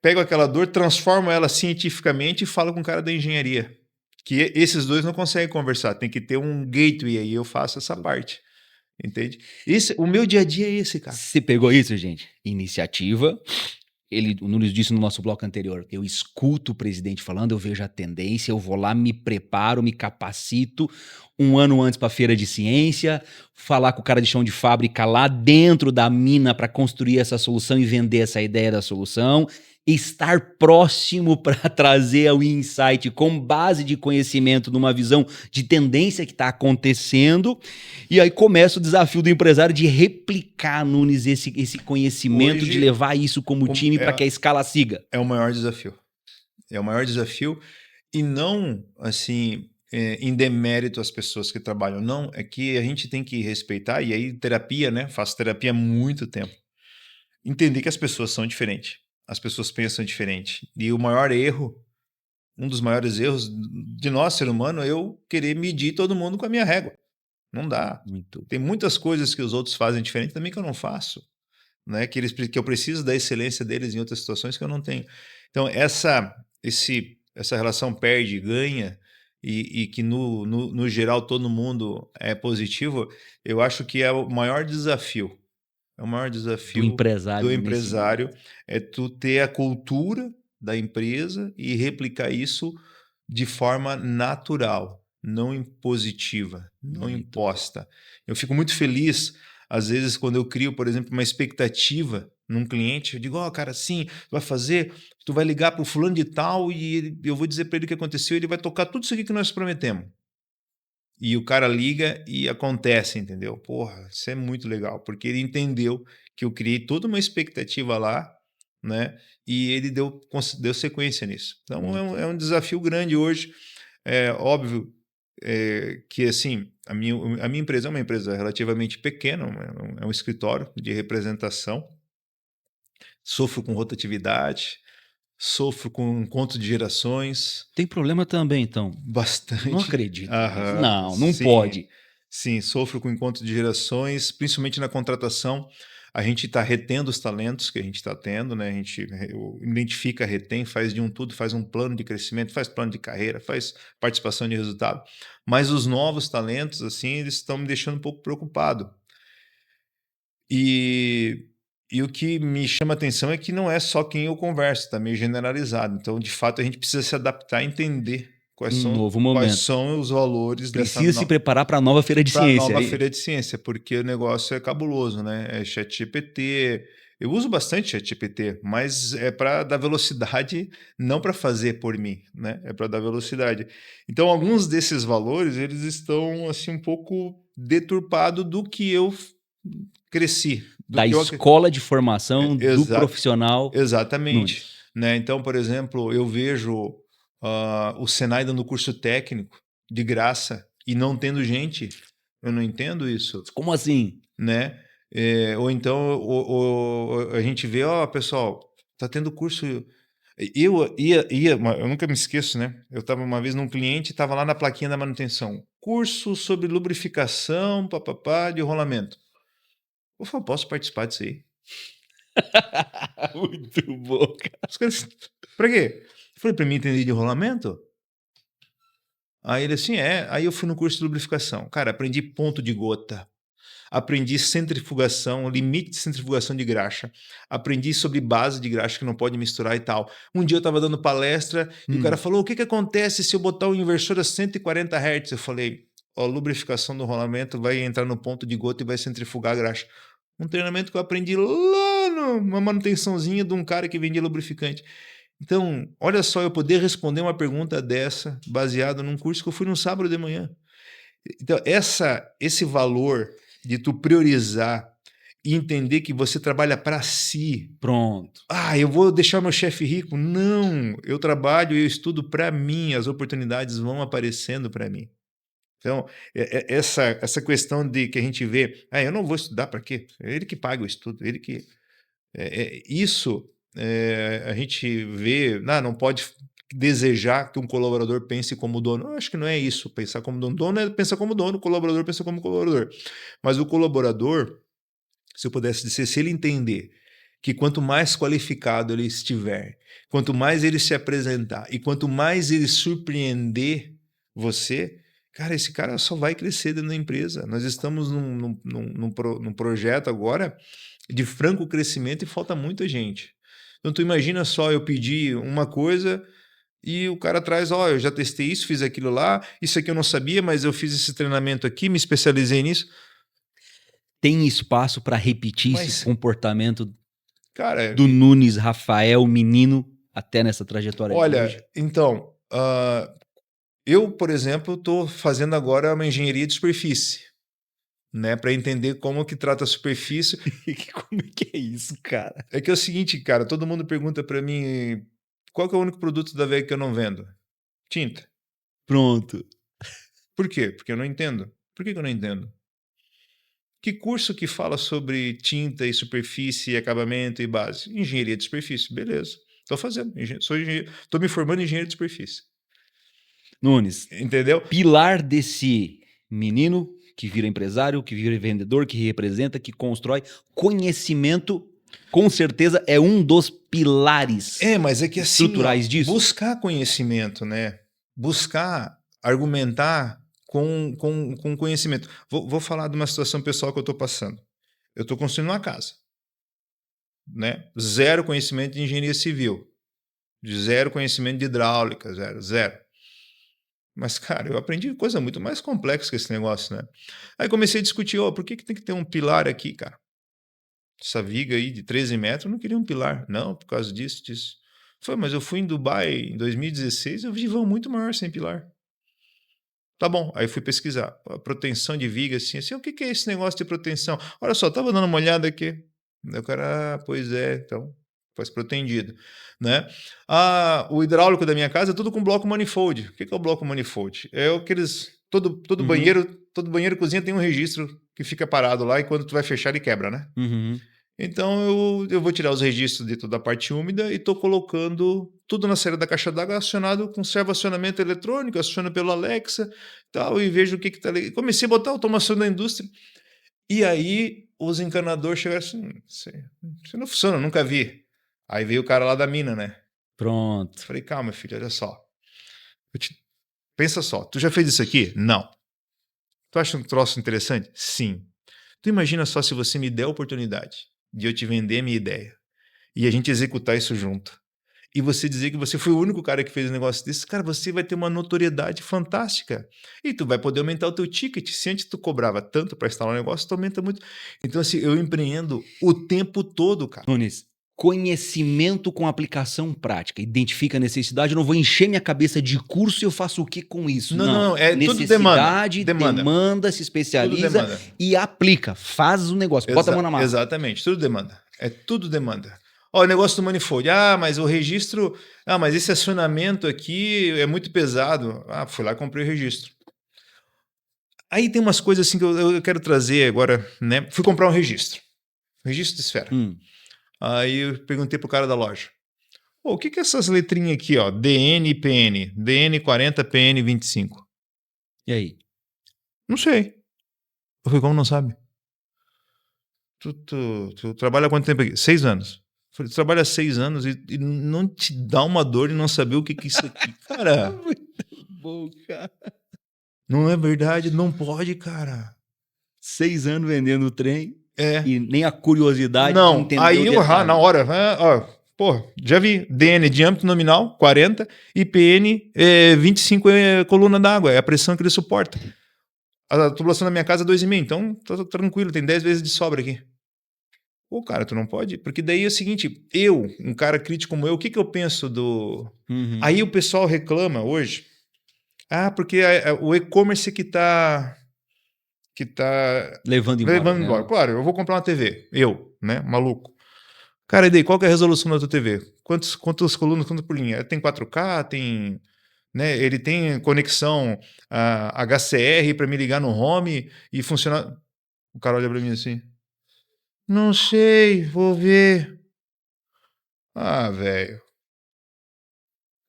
pego aquela dor, transformo ela cientificamente e falo com o cara da engenharia. Que esses dois não conseguem conversar, tem que ter um gateway aí, eu faço essa parte. Entende? O meu dia a dia é esse, cara. Você pegou isso, gente? Iniciativa. O Nunes disse no nosso bloco anterior, eu escuto o presidente falando, eu vejo a tendência, eu vou lá, me preparo, me capacito, um ano antes para a feira de ciência, falar com o cara de chão de fábrica lá dentro da mina para construir essa solução e vender essa ideia da solução, estar próximo para trazer o insight com base de conhecimento numa visão de tendência que está acontecendo, e aí começa o desafio do empresário de replicar, Nunes, esse conhecimento, Hoje, de levar isso como time para que a escala siga. É o maior desafio. É o maior desafio e não, assim, em demérito às pessoas que trabalham. Não, é que a gente tem que respeitar, e aí terapia, né? Faço terapia há muito tempo. Entender que as pessoas são diferentes. As pessoas pensam diferente. E o maior erro, um dos maiores erros de nós, ser humano, é eu querer medir todo mundo com a minha régua. Não dá. Tem muitas coisas que os outros fazem diferente também que eu não faço. Né? Que eu preciso da excelência deles em outras situações que eu não tenho. Então, essa relação perde e ganha, e que no geral todo mundo é positivo, eu acho que é o maior desafio. É o maior desafio do empresário é tu ter a cultura da empresa e replicar isso de forma natural, não impositiva, não imposta. Eu fico muito feliz, às vezes, quando eu crio, por exemplo, uma expectativa num cliente, eu digo, cara, sim, tu vai fazer, tu vai ligar para o fulano de tal e eu vou dizer para ele o que aconteceu e ele vai tocar tudo isso aqui que nós prometemos. E o cara liga e acontece, entendeu? Porra, isso é muito legal, porque ele entendeu que eu criei toda uma expectativa lá, né? E ele deu sequência nisso. Então é um desafio grande hoje. É óbvio que assim a minha empresa é uma empresa relativamente pequena, é um escritório de representação. Sofro com rotatividade, sofro com encontro de gerações. Tem problema também, então? Bastante. Não acredito. Não Sim, pode. Sim, sofro com encontro de gerações, principalmente na contratação. A gente está retendo os talentos que a gente está tendo, né? A gente identifica, retém, faz de um tudo, faz um plano de crescimento, faz plano de carreira, faz participação de resultado. Mas os novos talentos, assim, eles estão me deixando um pouco preocupado. E o que me chama a atenção é que não é só quem eu converso, está meio generalizado. Então, de fato, a gente precisa se adaptar e entender quais são os valores Precisa se preparar para a nova feira de ciência. Nova feira de ciência, porque o negócio é cabuloso, né? É ChatGPT. Eu uso bastante ChatGPT, mas é para dar velocidade, não para fazer por mim, né? É para dar velocidade. Então, alguns desses valores, eles estão assim um pouco deturpados do que eu cresci. Da escola de formação do profissional. Exatamente. Né? Então, por exemplo, eu vejo o Senai dando curso técnico de graça e não tendo gente. Eu não entendo isso. Como assim? Né? Ou então a gente vê, pessoal, tá tendo curso. Eu nunca me esqueço, né? Eu estava uma vez num cliente, estava lá na plaquinha da manutenção. Curso sobre lubrificação, de rolamento. Eu falei, posso participar disso aí? Muito bom, cara. Pra quê? Eu falei, pra mim entender de rolamento? Aí ele assim, Aí eu fui no curso de lubrificação. Cara, aprendi ponto de gota. Aprendi centrifugação, limite de centrifugação de graxa. Aprendi sobre base de graxa que não pode misturar e tal. Um dia eu estava dando palestra e o cara falou, o que acontece se eu botar o inversor a 140 Hz? Eu falei, a lubrificação do rolamento vai entrar no ponto de gota e vai centrifugar a graxa. Um treinamento que eu aprendi lá numa manutençãozinha de um cara que vendia lubrificante. Então, olha só, eu poder responder uma pergunta dessa baseado num curso que eu fui no sábado de manhã. Então, esse valor de tu priorizar e entender que você trabalha para si. Pronto. Eu vou deixar meu chefe rico. Não, eu trabalho e eu estudo para mim, as oportunidades vão aparecendo para mim. Então, essa questão de que a gente vê, eu não vou estudar para quê? É ele que paga o estudo, ele que... Isso a gente vê, não pode desejar que um colaborador pense como dono. Eu acho que não é isso, pensar como dono. Dono é pensar como dono, o colaborador pensa como colaborador. Mas o colaborador, se eu pudesse dizer, se ele entender que quanto mais qualificado ele estiver, quanto mais ele se apresentar e quanto mais ele surpreender você, cara, esse cara só vai crescer dentro da empresa. Nós estamos num projeto agora de franco crescimento e falta muita gente. Então tu imagina só eu pedir uma coisa e o cara traz, eu já testei isso, fiz aquilo lá, isso aqui eu não sabia, mas eu fiz esse treinamento aqui, me especializei nisso. Tem espaço para repetir esse comportamento cara, do Nunes Rafael, menino, até nessa trajetória de hoje? Olha, então, eu, por exemplo, estou fazendo agora uma engenharia de superfície, né, para entender como que trata a superfície. Como é que é isso, cara? É que é o seguinte, cara, todo mundo pergunta para mim, qual que é o único produto da VEG que eu não vendo? Tinta. Pronto. Por quê? Porque eu não entendo. Por que eu não entendo? Que curso que fala sobre tinta e superfície, e acabamento e base? Engenharia de superfície, beleza. Estou fazendo, estou me formando em engenharia de superfície. Nunes, entendeu? Pilar desse menino que vira empresário, que vira vendedor, que representa, que constrói conhecimento, com certeza é um dos pilares mas é que assim, estruturais disso. Buscar conhecimento, né? Buscar argumentar com conhecimento. Vou falar de uma situação pessoal que eu estou passando. Eu estou construindo uma casa, né? Zero conhecimento de engenharia civil, zero conhecimento de hidráulica, zero. Mas, cara, eu aprendi coisa muito mais complexa que esse negócio, né? Aí comecei a discutir, por que tem que ter um pilar aqui, cara? Essa viga aí de 13 metros, eu não queria um pilar. Não, por causa disso. Foi, mas eu fui em Dubai em 2016, eu vi vão muito maior sem pilar. Tá bom, aí fui pesquisar. A proteção de viga, assim, o que é esse negócio de proteção? Olha só, tava dando uma olhada aqui. O cara, pois é, então, faz protendido, né? O hidráulico da minha casa é tudo com bloco manifold. O que é o bloco manifold? É aqueles, todo banheiro e cozinha tem um registro que fica parado lá e quando tu vai fechar ele quebra, né? Uhum. Então eu vou tirar os registros de toda a parte úmida e estou colocando tudo na saída da caixa d'água acionado com servo-acionamento eletrônico, aciona pelo Alexa tal, e vejo o que está ali. Comecei a botar automação da indústria. E aí os encanadores chegaram assim, isso não funciona, nunca vi. Aí veio o cara lá da mina, né? Pronto. Falei, calma, filho, olha só. Pensa só, tu já fez isso aqui? Não. Tu acha um troço interessante? Sim. Tu imagina só se você me der a oportunidade de eu te vender a minha ideia e a gente executar isso junto. E você dizer que você foi o único cara que fez um negócio desse, cara, você vai ter uma notoriedade fantástica. E tu vai poder aumentar o teu ticket. Se antes tu cobrava tanto para instalar um negócio, tu aumenta muito. Então, assim, eu empreendo o tempo todo, cara. Nunes, conhecimento com aplicação prática. Identifica a necessidade, eu não vou encher minha cabeça de curso e eu faço o que com isso? Não, é necessidade, tudo demanda, se especializa e aplica, faz o negócio, bota a mão na massa. Exatamente, tudo demanda. É tudo demanda. O negócio do manifold. Mas o registro... mas esse acionamento aqui é muito pesado. Fui lá e comprei o registro. Aí tem umas coisas assim que eu quero trazer agora, né? Fui comprar um registro de esfera. Aí eu perguntei pro cara da loja. O que é essas letrinhas aqui, ó? DN e PN. DN 40, PN 25. E aí? Não sei. Eu falei, como não sabe? Tu trabalha há quanto tempo aqui? 6 anos. Tu trabalha há 6 anos e não te dá uma dor de não saber o que é isso aqui. Cara, muito bom, cara. Não é verdade, não pode, cara. 6 anos vendendo o trem É. e nem a curiosidade não, de entender aí o detalhe. Na hora, já vi, DN diâmetro nominal, 40, e PN 25 é coluna d'água, é a pressão que ele suporta. A tubulação da minha casa é 2,5, então tá tranquilo, tem 10 vezes de sobra aqui. Cara, tu não pode? Porque daí é o seguinte, um cara crítico como eu, o que eu penso do... Aí o pessoal reclama hoje, porque o e-commerce que tá levando embora. Né? Claro, eu vou comprar uma TV, né, maluco. Cara, e daí, qual que é a resolução da tua TV? Quantas colunas, quantas por linha? Tem 4K, tem... Né, ele tem conexão HCR para me ligar no home e funcionar... O cara olha para mim assim... Não sei, vou ver. Ah, velho.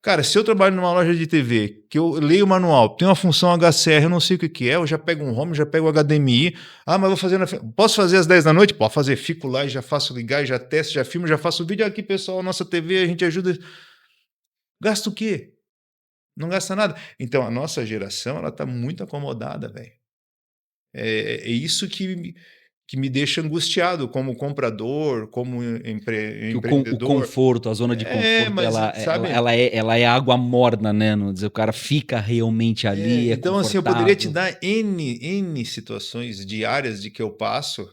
Cara, se eu trabalho numa loja de TV, que eu leio o manual, tem uma função HCR, eu não sei o que que é, eu já pego um home, já pego o HDMI. Ah, mas vou fazer posso fazer às 10 da noite? Pode fazer, fico lá e já faço ligar, já testo, já filmo, já faço o vídeo aqui, pessoal, nossa TV, a gente ajuda. Gasta o quê? Não gasta nada. Então, a nossa geração, ela tá muito acomodada, velho. É isso que me deixa angustiado como comprador, como Que o empreendedor. conforto, a zona de conforto, Mas, sabe? ela é água morna, né? Não dizer, o cara fica realmente ali, é Então, assim, eu poderia te confortável. dar N situações diárias de que eu passo,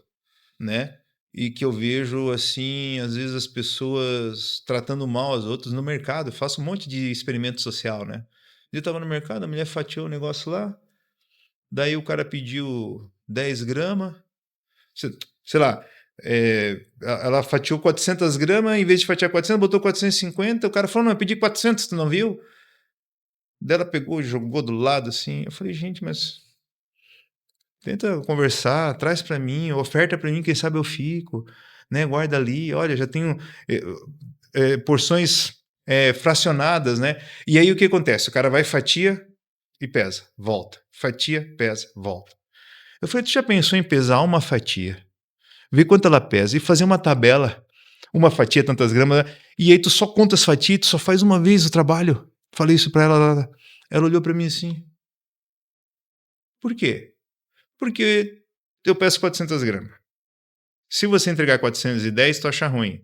né? E que eu vejo, assim, às vezes as pessoas tratando mal as outras no mercado. Eu faço um monte de experimento social, né? Eu estava no mercado, a mulher fatiou o negócio lá, daí o cara pediu 10 gramas, sei lá, ela fatiou 400 gramas, em vez de fatiar 400, botou 450, o cara falou, não, eu pedi 400, tu não viu? Daí ela pegou e jogou do lado, assim, eu falei, gente, mas tenta conversar, traz para mim, oferta para mim, quem sabe eu fico, né? Guarda ali, olha, já tenho porções fracionadas, né? E aí o que acontece? O cara vai, fatia e pesa, volta. Fatia, pesa, volta. Eu falei, tu já pensou em pesar uma fatia, ver quanto ela pesa e fazer uma tabela, uma fatia, tantas gramas, e aí tu só conta as fatias, tu só faz uma vez o trabalho. Falei isso para ela, ela olhou para mim assim, por quê? Porque eu peço 400 gramas. Se você entregar 410, tu acha ruim.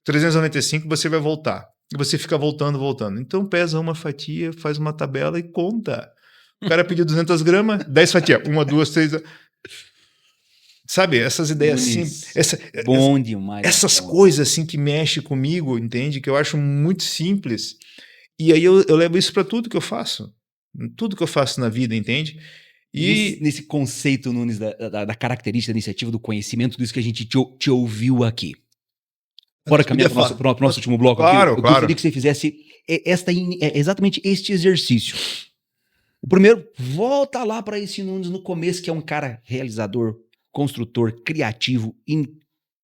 395 você vai voltar. E você fica voltando, voltando. Então pesa uma fatia, faz uma tabela e conta. O cara pediu 200 gramas, 10 fatias. Uma, duas, três. Sabe, essas ideias assim, Muniz, bom demais da essas conta. coisas assim que mexem comigo, entende? Que eu acho muito simples. E aí eu levo isso para tudo que eu faço. Tudo que eu faço na vida, entende? Nesse conceito, Nunes, da característica da iniciativa, do conhecimento, disso que a gente te ouviu aqui. Bora caminhar para o nosso último bloco aqui. Claro, Eu claro. gostaria que você fizesse exatamente este exercício. O primeiro, volta lá para esse Nunes no começo, que é um cara realizador, construtor, criativo,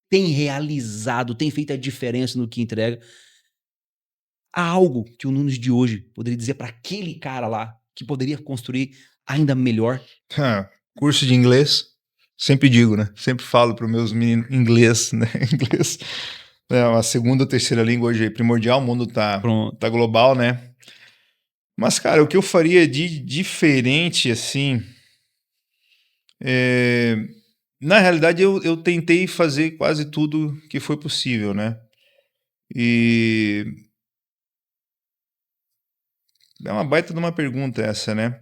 tem realizado, tem feito a diferença no que entrega. Há algo que o Nunes de hoje poderia dizer para aquele cara lá que poderia construir ainda melhor? Curso de inglês, sempre digo, né? Sempre falo para os meus meninos inglês, né? Inglês é a segunda ou terceira língua hoje é primordial, o mundo tá global, né? Mas, cara, o que eu faria de diferente, assim, na realidade eu tentei fazer quase tudo que foi possível, né? E é uma baita de uma pergunta essa, né?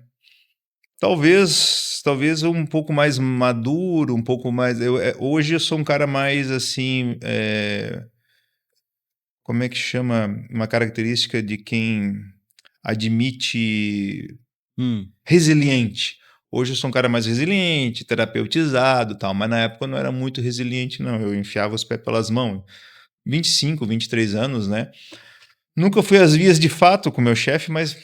Talvez um pouco mais maduro, um pouco mais. Hoje eu sou um cara mais assim. Como é que chama? Uma característica de quem admite resiliente. Hoje eu sou um cara mais resiliente, terapeutizado, tal, mas na época eu não era muito resiliente, não. Eu enfiava os pés pelas mãos. 25, 23 anos, né? Nunca fui às vias de fato com meu chefe, mas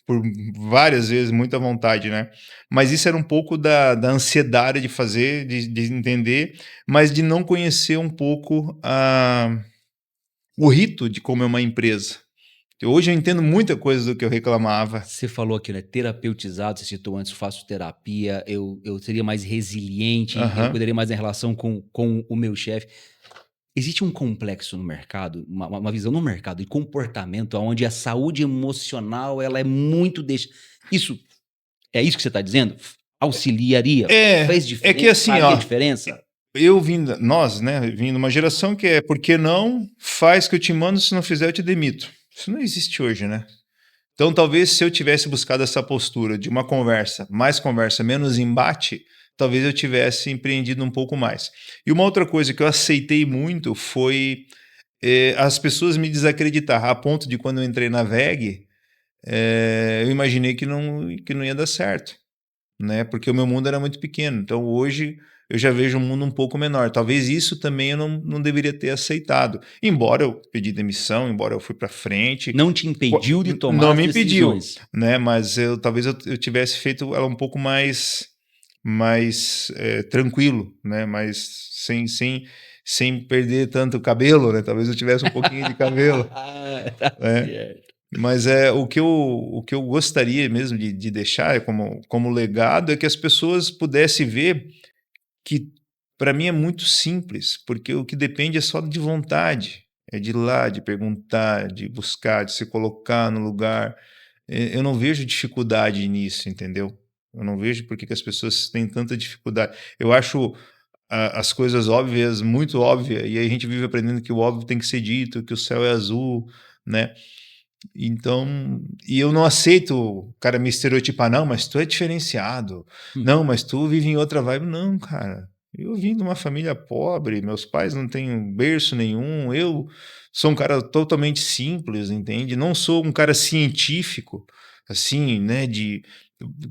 por várias vezes, muita vontade, né? Mas isso era um pouco da ansiedade de fazer, de entender, mas de não conhecer um pouco o rito de como é uma empresa. Hoje eu entendo muita coisa do que eu reclamava. Você falou aqui, né? Terapeutizado, você citou antes, faço terapia, eu seria mais resiliente, eu cuidaria mais da relação com o meu chefe. Existe um complexo no mercado, uma visão no mercado de comportamento, onde a saúde emocional ela é muito isso é isso que você está dizendo? Auxiliaria? Fez diferença? Que assim, faria diferença? Nós, né, vim de uma geração que por que não faz que eu te mando, se não fizer eu te demito. Isso não existe hoje, né? Então talvez se eu tivesse buscado essa postura de uma conversa, menos embate, talvez eu tivesse empreendido um pouco mais. E uma outra coisa que eu aceitei muito foi as pessoas me desacreditar, a ponto de quando eu entrei na VEG, eu imaginei que não ia dar certo, né? Porque o meu mundo era muito pequeno. Então hoje eu já vejo um mundo um pouco menor. Talvez isso também eu não deveria ter aceitado. Embora eu pedi demissão, embora eu fui para frente. Não te impediu de tomar não as me impediu, decisões. né? Mas talvez eu tivesse feito ela um pouco mais tranquilo, né? Mas sem perder tanto cabelo, né? Talvez eu tivesse um pouquinho de cabelo, Tá né? certo. Mas o que eu gostaria mesmo de deixar como legado é que as pessoas pudessem ver que para mim é muito simples, porque o que depende é só de vontade, é de ir lá, de perguntar, de buscar, de se colocar no lugar. Eu não vejo dificuldade nisso, entendeu? Eu não vejo por que que as pessoas têm tanta dificuldade. Eu acho as coisas óbvias muito óbvias, e aí a gente vive aprendendo que o óbvio tem que ser dito, que o céu é azul, né? Então, e eu não aceito o cara me estereotipar, não, mas tu é diferenciado, Hum. não, mas tu vive em outra vibe. Não, cara, eu vim de uma família pobre, meus pais não têm berço nenhum, eu sou um cara totalmente simples, entende? Não sou um cara científico, assim, né, de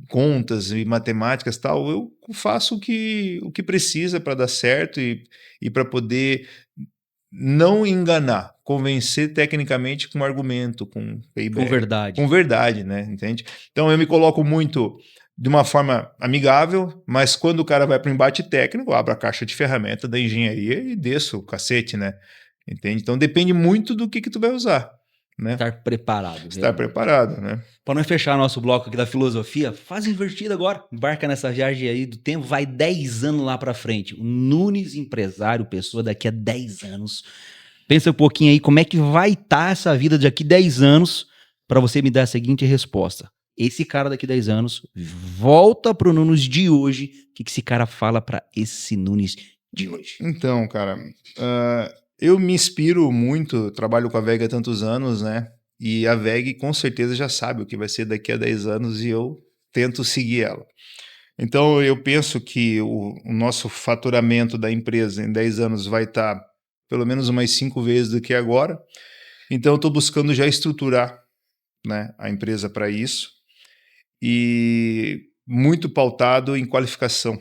contas e matemáticas e tal, eu faço o que precisa para dar certo e para poder não enganar, convencer tecnicamente com argumento, com Com payback, com verdade. verdade, né, entende? Então eu me coloco muito de uma forma amigável, mas quando o cara vai para o embate técnico, eu abro a caixa de ferramenta da engenharia e desço o cacete, né, entende? Então depende muito do que tu vai usar, né, Estar preparado, estar realmente. preparado, né. Para nós fechar nosso bloco aqui da filosofia, faz invertido agora. Embarca nessa viagem aí do tempo, vai 10 anos lá para frente. O Nunes empresário, pessoa daqui a 10 anos. Pensa um pouquinho aí como é que vai estar essa vida daqui a 10 anos para você me dar a seguinte resposta. Esse cara daqui a 10 anos volta pro Nunes de hoje. O que esse cara fala para esse Nunes de hoje? Então, cara, eu me inspiro muito, trabalho com a VEG há tantos anos, né? E a VEG com certeza já sabe o que vai ser daqui a 10 anos e eu tento seguir ela. Então, eu penso que o nosso faturamento da empresa em 10 anos vai estar pelo menos umas 5 vezes do que agora. Então, eu estou buscando já estruturar, né, a empresa para isso e muito pautado em qualificação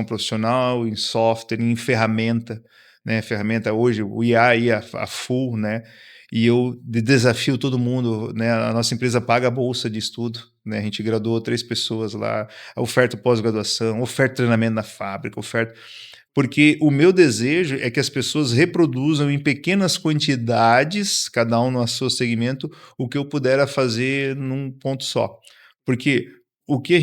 profissional, em software, em ferramenta, né? Ferramenta hoje, o IA aí a full, né? E eu desafio todo mundo, né? A nossa empresa paga a bolsa de estudo, né? A gente graduou 3 pessoas lá, oferta pós-graduação, oferta treinamento na fábrica, oferta porque o meu desejo é que as pessoas reproduzam em pequenas quantidades, cada um no seu segmento, o que eu puder fazer num ponto só. Porque o que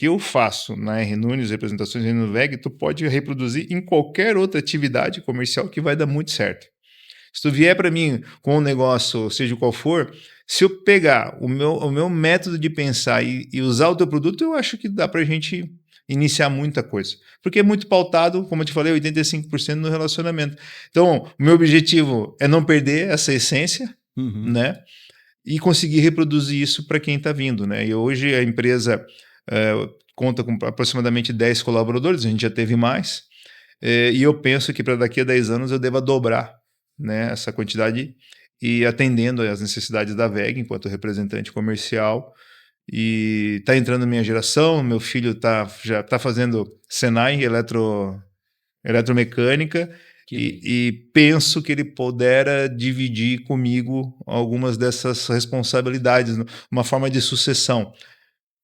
eu faço na RNunes, representações RNUVEG, tu pode reproduzir em qualquer outra atividade comercial que vai dar muito certo. Se tu vier para mim com um negócio, seja qual for, se eu pegar o meu método de pensar e usar o teu produto, eu acho que dá para a gente iniciar muita coisa. Porque é muito pautado, como eu te falei, 85% no relacionamento. Então, o meu objetivo é não perder essa essência, Uhum. né? E conseguir reproduzir isso para quem está vindo, né? E hoje a empresa conta com aproximadamente 10 colaboradores, a gente já teve mais, e eu penso que para daqui a 10 anos eu deva dobrar, né, essa quantidade e atendendo às necessidades da VEG enquanto representante comercial. E está entrando minha geração, meu filho já está fazendo Senai, eletromecânica, Que legal. e penso que ele pudera dividir comigo algumas dessas responsabilidades, uma forma de sucessão.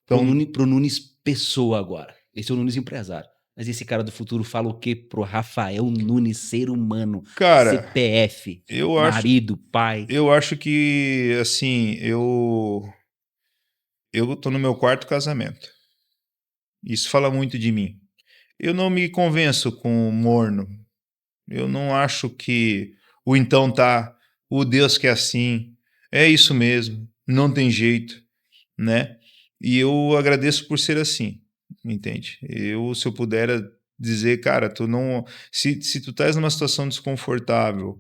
Então, Pro Nunes pessoa agora. Esse é o Nunes empresário. Mas esse cara do futuro fala o quê pro Rafael Nunes, ser humano, cara, CPF, eu acho, marido, pai? eu acho que, assim, eu tô no meu quarto casamento. Isso fala muito de mim. Eu não me convenço com o morno. Eu não acho que o então tá, o Deus que é assim, é isso mesmo, não tem jeito, né? E eu agradeço por ser assim, entende? Se eu puder dizer, cara, tu não, se tu estás numa situação desconfortável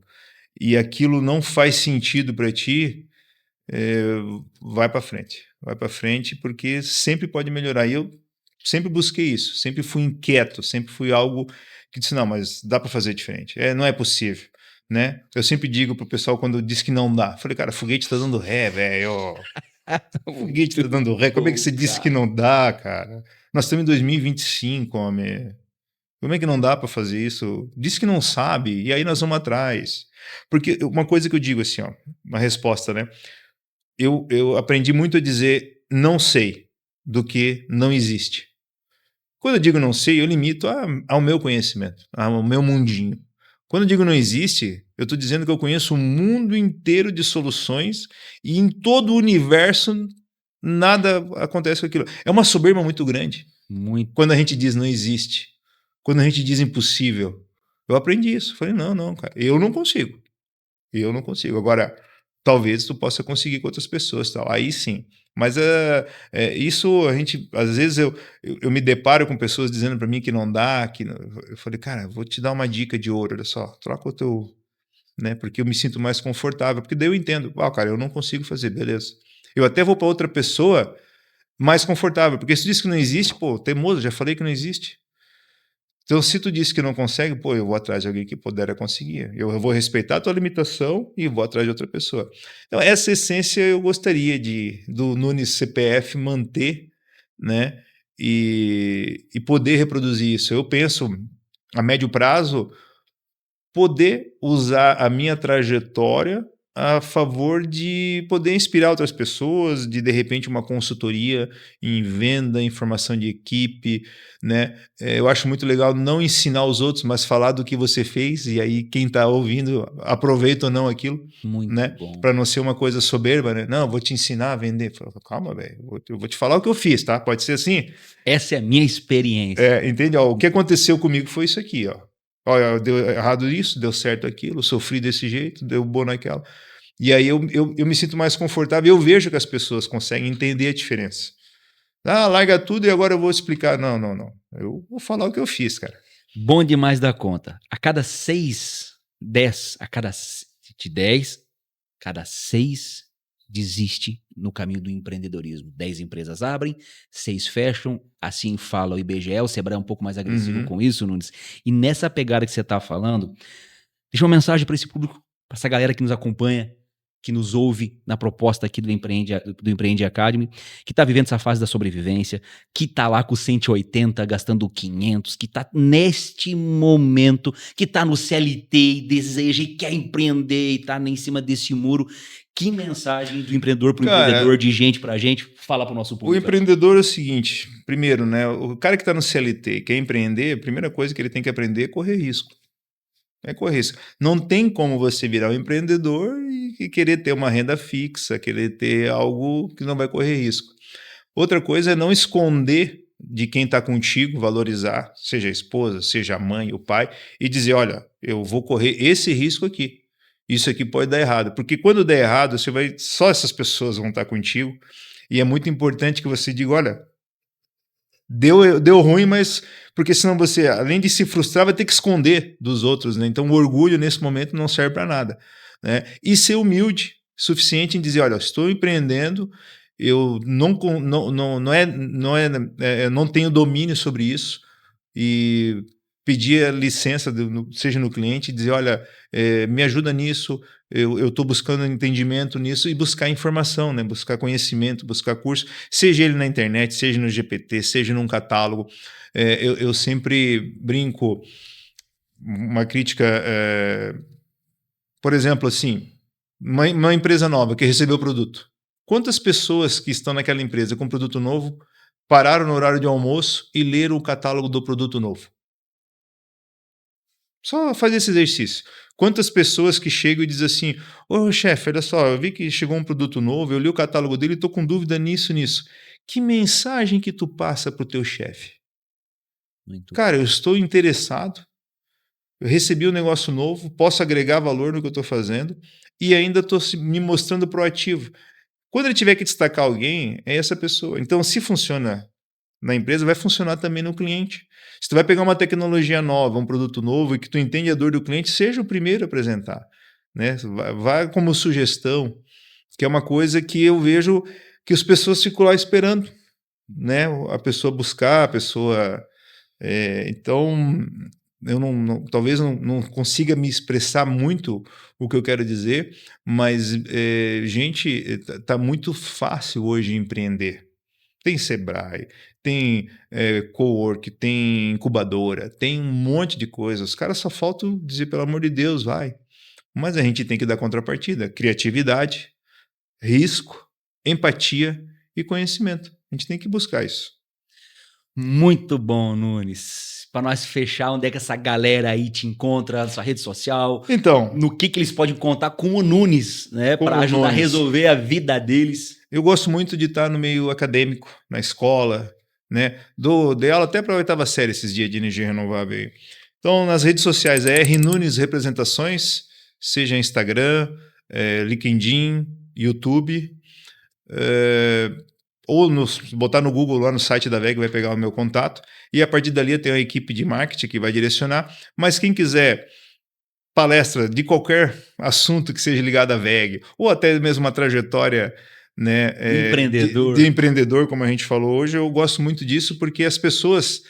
e aquilo não faz sentido para ti, é, vai para frente, porque sempre pode melhorar. E eu sempre busquei isso, sempre fui inquieto, sempre fui algo que disse, não, mas dá para fazer diferente, não é possível, né? Eu sempre digo pro pessoal quando diz que não dá, falei, cara, foguete tá dando ré, velho, foguete tá dando ré, como é que Bom, você disse que cara. não dá, cara? Nós estamos em 2025, homem. Como é que não dá para fazer isso? Diz que não sabe, e aí nós vamos atrás. Porque uma coisa que eu digo assim, ó, uma resposta, né? Eu aprendi muito a dizer não sei do que não existe. Quando eu digo não sei, eu limito ao meu conhecimento, ao meu mundinho. Quando eu digo não existe, eu estou dizendo que eu conheço o mundo inteiro de soluções e em todo o universo nada acontece com aquilo. É uma soberba muito grande Muito. quando a gente diz não existe, quando a gente diz impossível. Eu aprendi isso. Falei, não, cara, eu não consigo. Eu não consigo. Agora, talvez tu possa conseguir com outras pessoas, tal. Aí sim. Mas isso a gente, às vezes eu me deparo com pessoas dizendo para mim que não dá, eu falei, cara, vou te dar uma dica de ouro, olha só, troca o teu, né? Porque eu me sinto mais confortável, porque daí eu entendo, cara, eu não consigo fazer, beleza. Eu até vou para outra pessoa mais confortável, porque se tu diz que não existe, pô, teimoso, já falei que não existe. Então, se tu disse que não consegue, pô, eu vou atrás de alguém que puder conseguir. Eu vou respeitar a tua limitação e vou atrás de outra pessoa. Então, essa essência eu gostaria do Nunes CPF manter, né? E poder reproduzir isso. Eu penso, a médio prazo, poder usar a minha trajetória a favor de poder inspirar outras pessoas, de repente uma consultoria em venda, em formação de equipe, né? Eu acho muito legal não ensinar os outros, mas falar do que você fez e aí quem está ouvindo aproveita ou não aquilo, Muito né? bom. Para não ser uma coisa soberba, né? Não, vou te ensinar a vender. Calma, velho, eu vou te falar o que eu fiz, tá? Pode ser assim? Essa é a minha experiência. Entende? Ó, o que aconteceu comigo foi isso aqui, ó. Olha, deu errado isso, deu certo aquilo, sofri desse jeito, deu bom naquela. E aí eu me sinto mais confortável, eu vejo que as pessoas conseguem entender a diferença. Larga tudo e agora eu vou explicar. Não. Eu vou falar o que eu fiz, cara. Bom demais da conta. A cada 10, cada 6 desiste no caminho do empreendedorismo. 10 empresas abrem, 6 fecham, assim fala o IBGE, o Sebrae é um pouco mais agressivo com isso, Nunes. E nessa pegada que você está falando, deixa uma mensagem para esse público, para essa galera que nos acompanha, que nos ouve na proposta aqui do Empreende Academy, que está vivendo essa fase da sobrevivência, que está lá com 180, gastando 500, que está neste momento, que está no CLT e deseja e quer empreender e está em cima desse muro. Que mensagem do empreendedor para o empreendedor, de gente para gente, fala para o nosso público? O empreendedor é o seguinte, primeiro, né, o cara que está no CLT e quer empreender, a primeira coisa que ele tem que aprender é correr risco. É correr risco. Não tem como você virar um empreendedor e querer ter uma renda fixa, querer ter algo que não vai correr risco. Outra coisa é não esconder de quem está contigo, valorizar, seja a esposa, seja a mãe, o pai, e dizer, olha, eu vou correr esse risco aqui. Isso aqui pode dar errado. Porque quando der errado, só essas pessoas vão estar contigo. E é muito importante que você diga, olha, deu ruim, mas porque senão você, além de se frustrar, vai ter que esconder dos outros, né? Então o orgulho nesse momento não serve para nada, né? E ser humilde suficiente em dizer, olha, estou empreendendo, eu não tenho domínio sobre isso e pedir a licença, seja no cliente, dizer, olha, me ajuda nisso, eu estou buscando entendimento nisso e buscar informação, né? Buscar conhecimento, buscar curso, seja ele na internet, seja no GPT, seja num catálogo. Eu sempre brinco, uma crítica, por exemplo, assim, uma empresa nova que recebeu o produto. Quantas pessoas que estão naquela empresa com produto novo pararam no horário de almoço e leram o catálogo do produto novo? Só fazer esse exercício. Quantas pessoas que chegam e dizem assim, ô chefe, olha só, eu vi que chegou um produto novo, eu li o catálogo dele e estou com dúvida nisso. Que mensagem que tu passa para o teu chefe? Cara, eu estou interessado, eu recebi um negócio novo, posso agregar valor no que eu estou fazendo e ainda estou me mostrando proativo. Quando ele tiver que destacar alguém, é essa pessoa. Então, se funciona na empresa, vai funcionar também no cliente. Se tu vai pegar uma tecnologia nova, um produto novo e que tu entende a dor do cliente, seja o primeiro a apresentar, né? Vai como sugestão, que é uma coisa que eu vejo que as pessoas ficam lá esperando, né? A pessoa buscar, a pessoa... então, eu talvez não consiga me expressar muito o que eu quero dizer, mas, gente, está muito fácil hoje empreender. Tem Sebrae, tem cowork, tem incubadora, tem um monte de coisa. Os caras só faltam dizer, pelo amor de Deus, vai. Mas a gente tem que dar contrapartida. Criatividade, risco, empatia e conhecimento. A gente tem que buscar isso. Muito bom, Nunes. Para nós fechar, onde é que essa galera aí te encontra na sua rede social? Então, No que eles podem contar com o Nunes, né? Com Para o ajudar a Nunes. resolver a vida deles. eu gosto muito de estar no meio acadêmico, na escola, né? Dei aula até para a 8ª série esses dias de energia renovável aí. Então, nas redes sociais é R Nunes Representações, seja Instagram, LinkedIn, YouTube, ou botar no Google lá no site da VEG vai pegar o meu contato, e a partir dali eu tenho a equipe de marketing que vai direcionar, mas quem quiser palestra de qualquer assunto que seja ligado à VEG, ou até mesmo uma trajetória, né, Empreendedor. de empreendedor, como a gente falou hoje, eu gosto muito disso porque as pessoas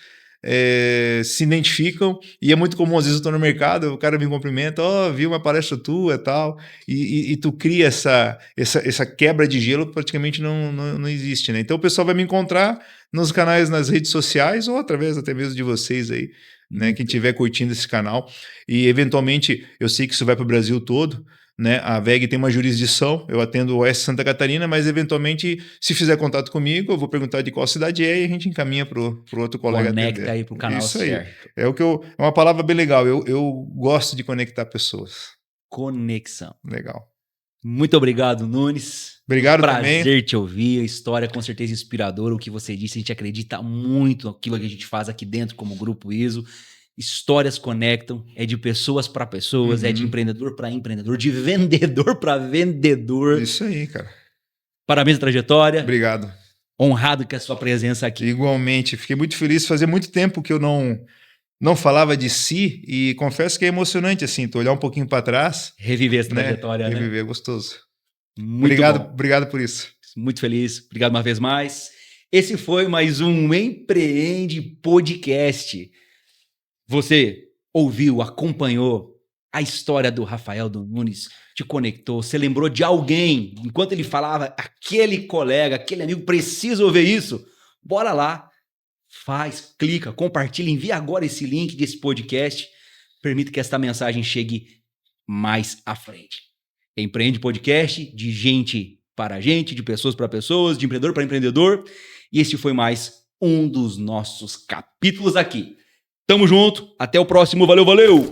se identificam, e é muito comum, às vezes eu estou no mercado, o cara me cumprimenta, vi uma palestra tua e tal, e tu cria essa quebra de gelo, praticamente não existe, né? Então o pessoal vai me encontrar nos canais, nas redes sociais, ou através até mesmo de vocês aí, né? Quem estiver curtindo esse canal, e eventualmente, eu sei que isso vai para o Brasil todo, né? A VEG tem uma jurisdição, eu atendo o Oeste Santa Catarina, mas eventualmente, se fizer contato comigo, eu vou perguntar de qual cidade é e a gente encaminha para o outro colega Conecta atender. aí pro canal Isso aí. certo. É uma palavra bem legal. Eu gosto de conectar pessoas. Conexão. Legal. Muito obrigado, Nunes. Obrigado Prazer também. te ouvir. A história com certeza inspiradora. O que você disse, a gente acredita muito naquilo que a gente faz aqui dentro como Grupo ISO. Histórias conectam, é de pessoas para pessoas, é de empreendedor para empreendedor, de vendedor para vendedor. Isso aí, cara. Parabéns à trajetória. Obrigado. Honrado com a sua presença aqui. Igualmente. Fiquei muito feliz. Fazia muito tempo que eu não falava de si, e confesso que é emocionante, assim, tu olhar um pouquinho para trás. Reviver essa trajetória, né? Reviver, é gostoso. Muito bom. Obrigado por isso. Muito feliz. Obrigado uma vez mais. Esse foi mais um Empreende Podcast. Você ouviu, acompanhou a história do Rafael do Nunes, te conectou, você lembrou de alguém, enquanto ele falava, aquele colega, aquele amigo precisa ouvir isso. Bora lá, faz, clica, compartilha, envia agora esse link desse podcast, permita que esta mensagem chegue mais à frente. Empreende Podcast, de gente para gente, de pessoas para pessoas, de empreendedor para empreendedor, e esse foi mais um dos nossos capítulos aqui. Tamo junto, até o próximo, valeu!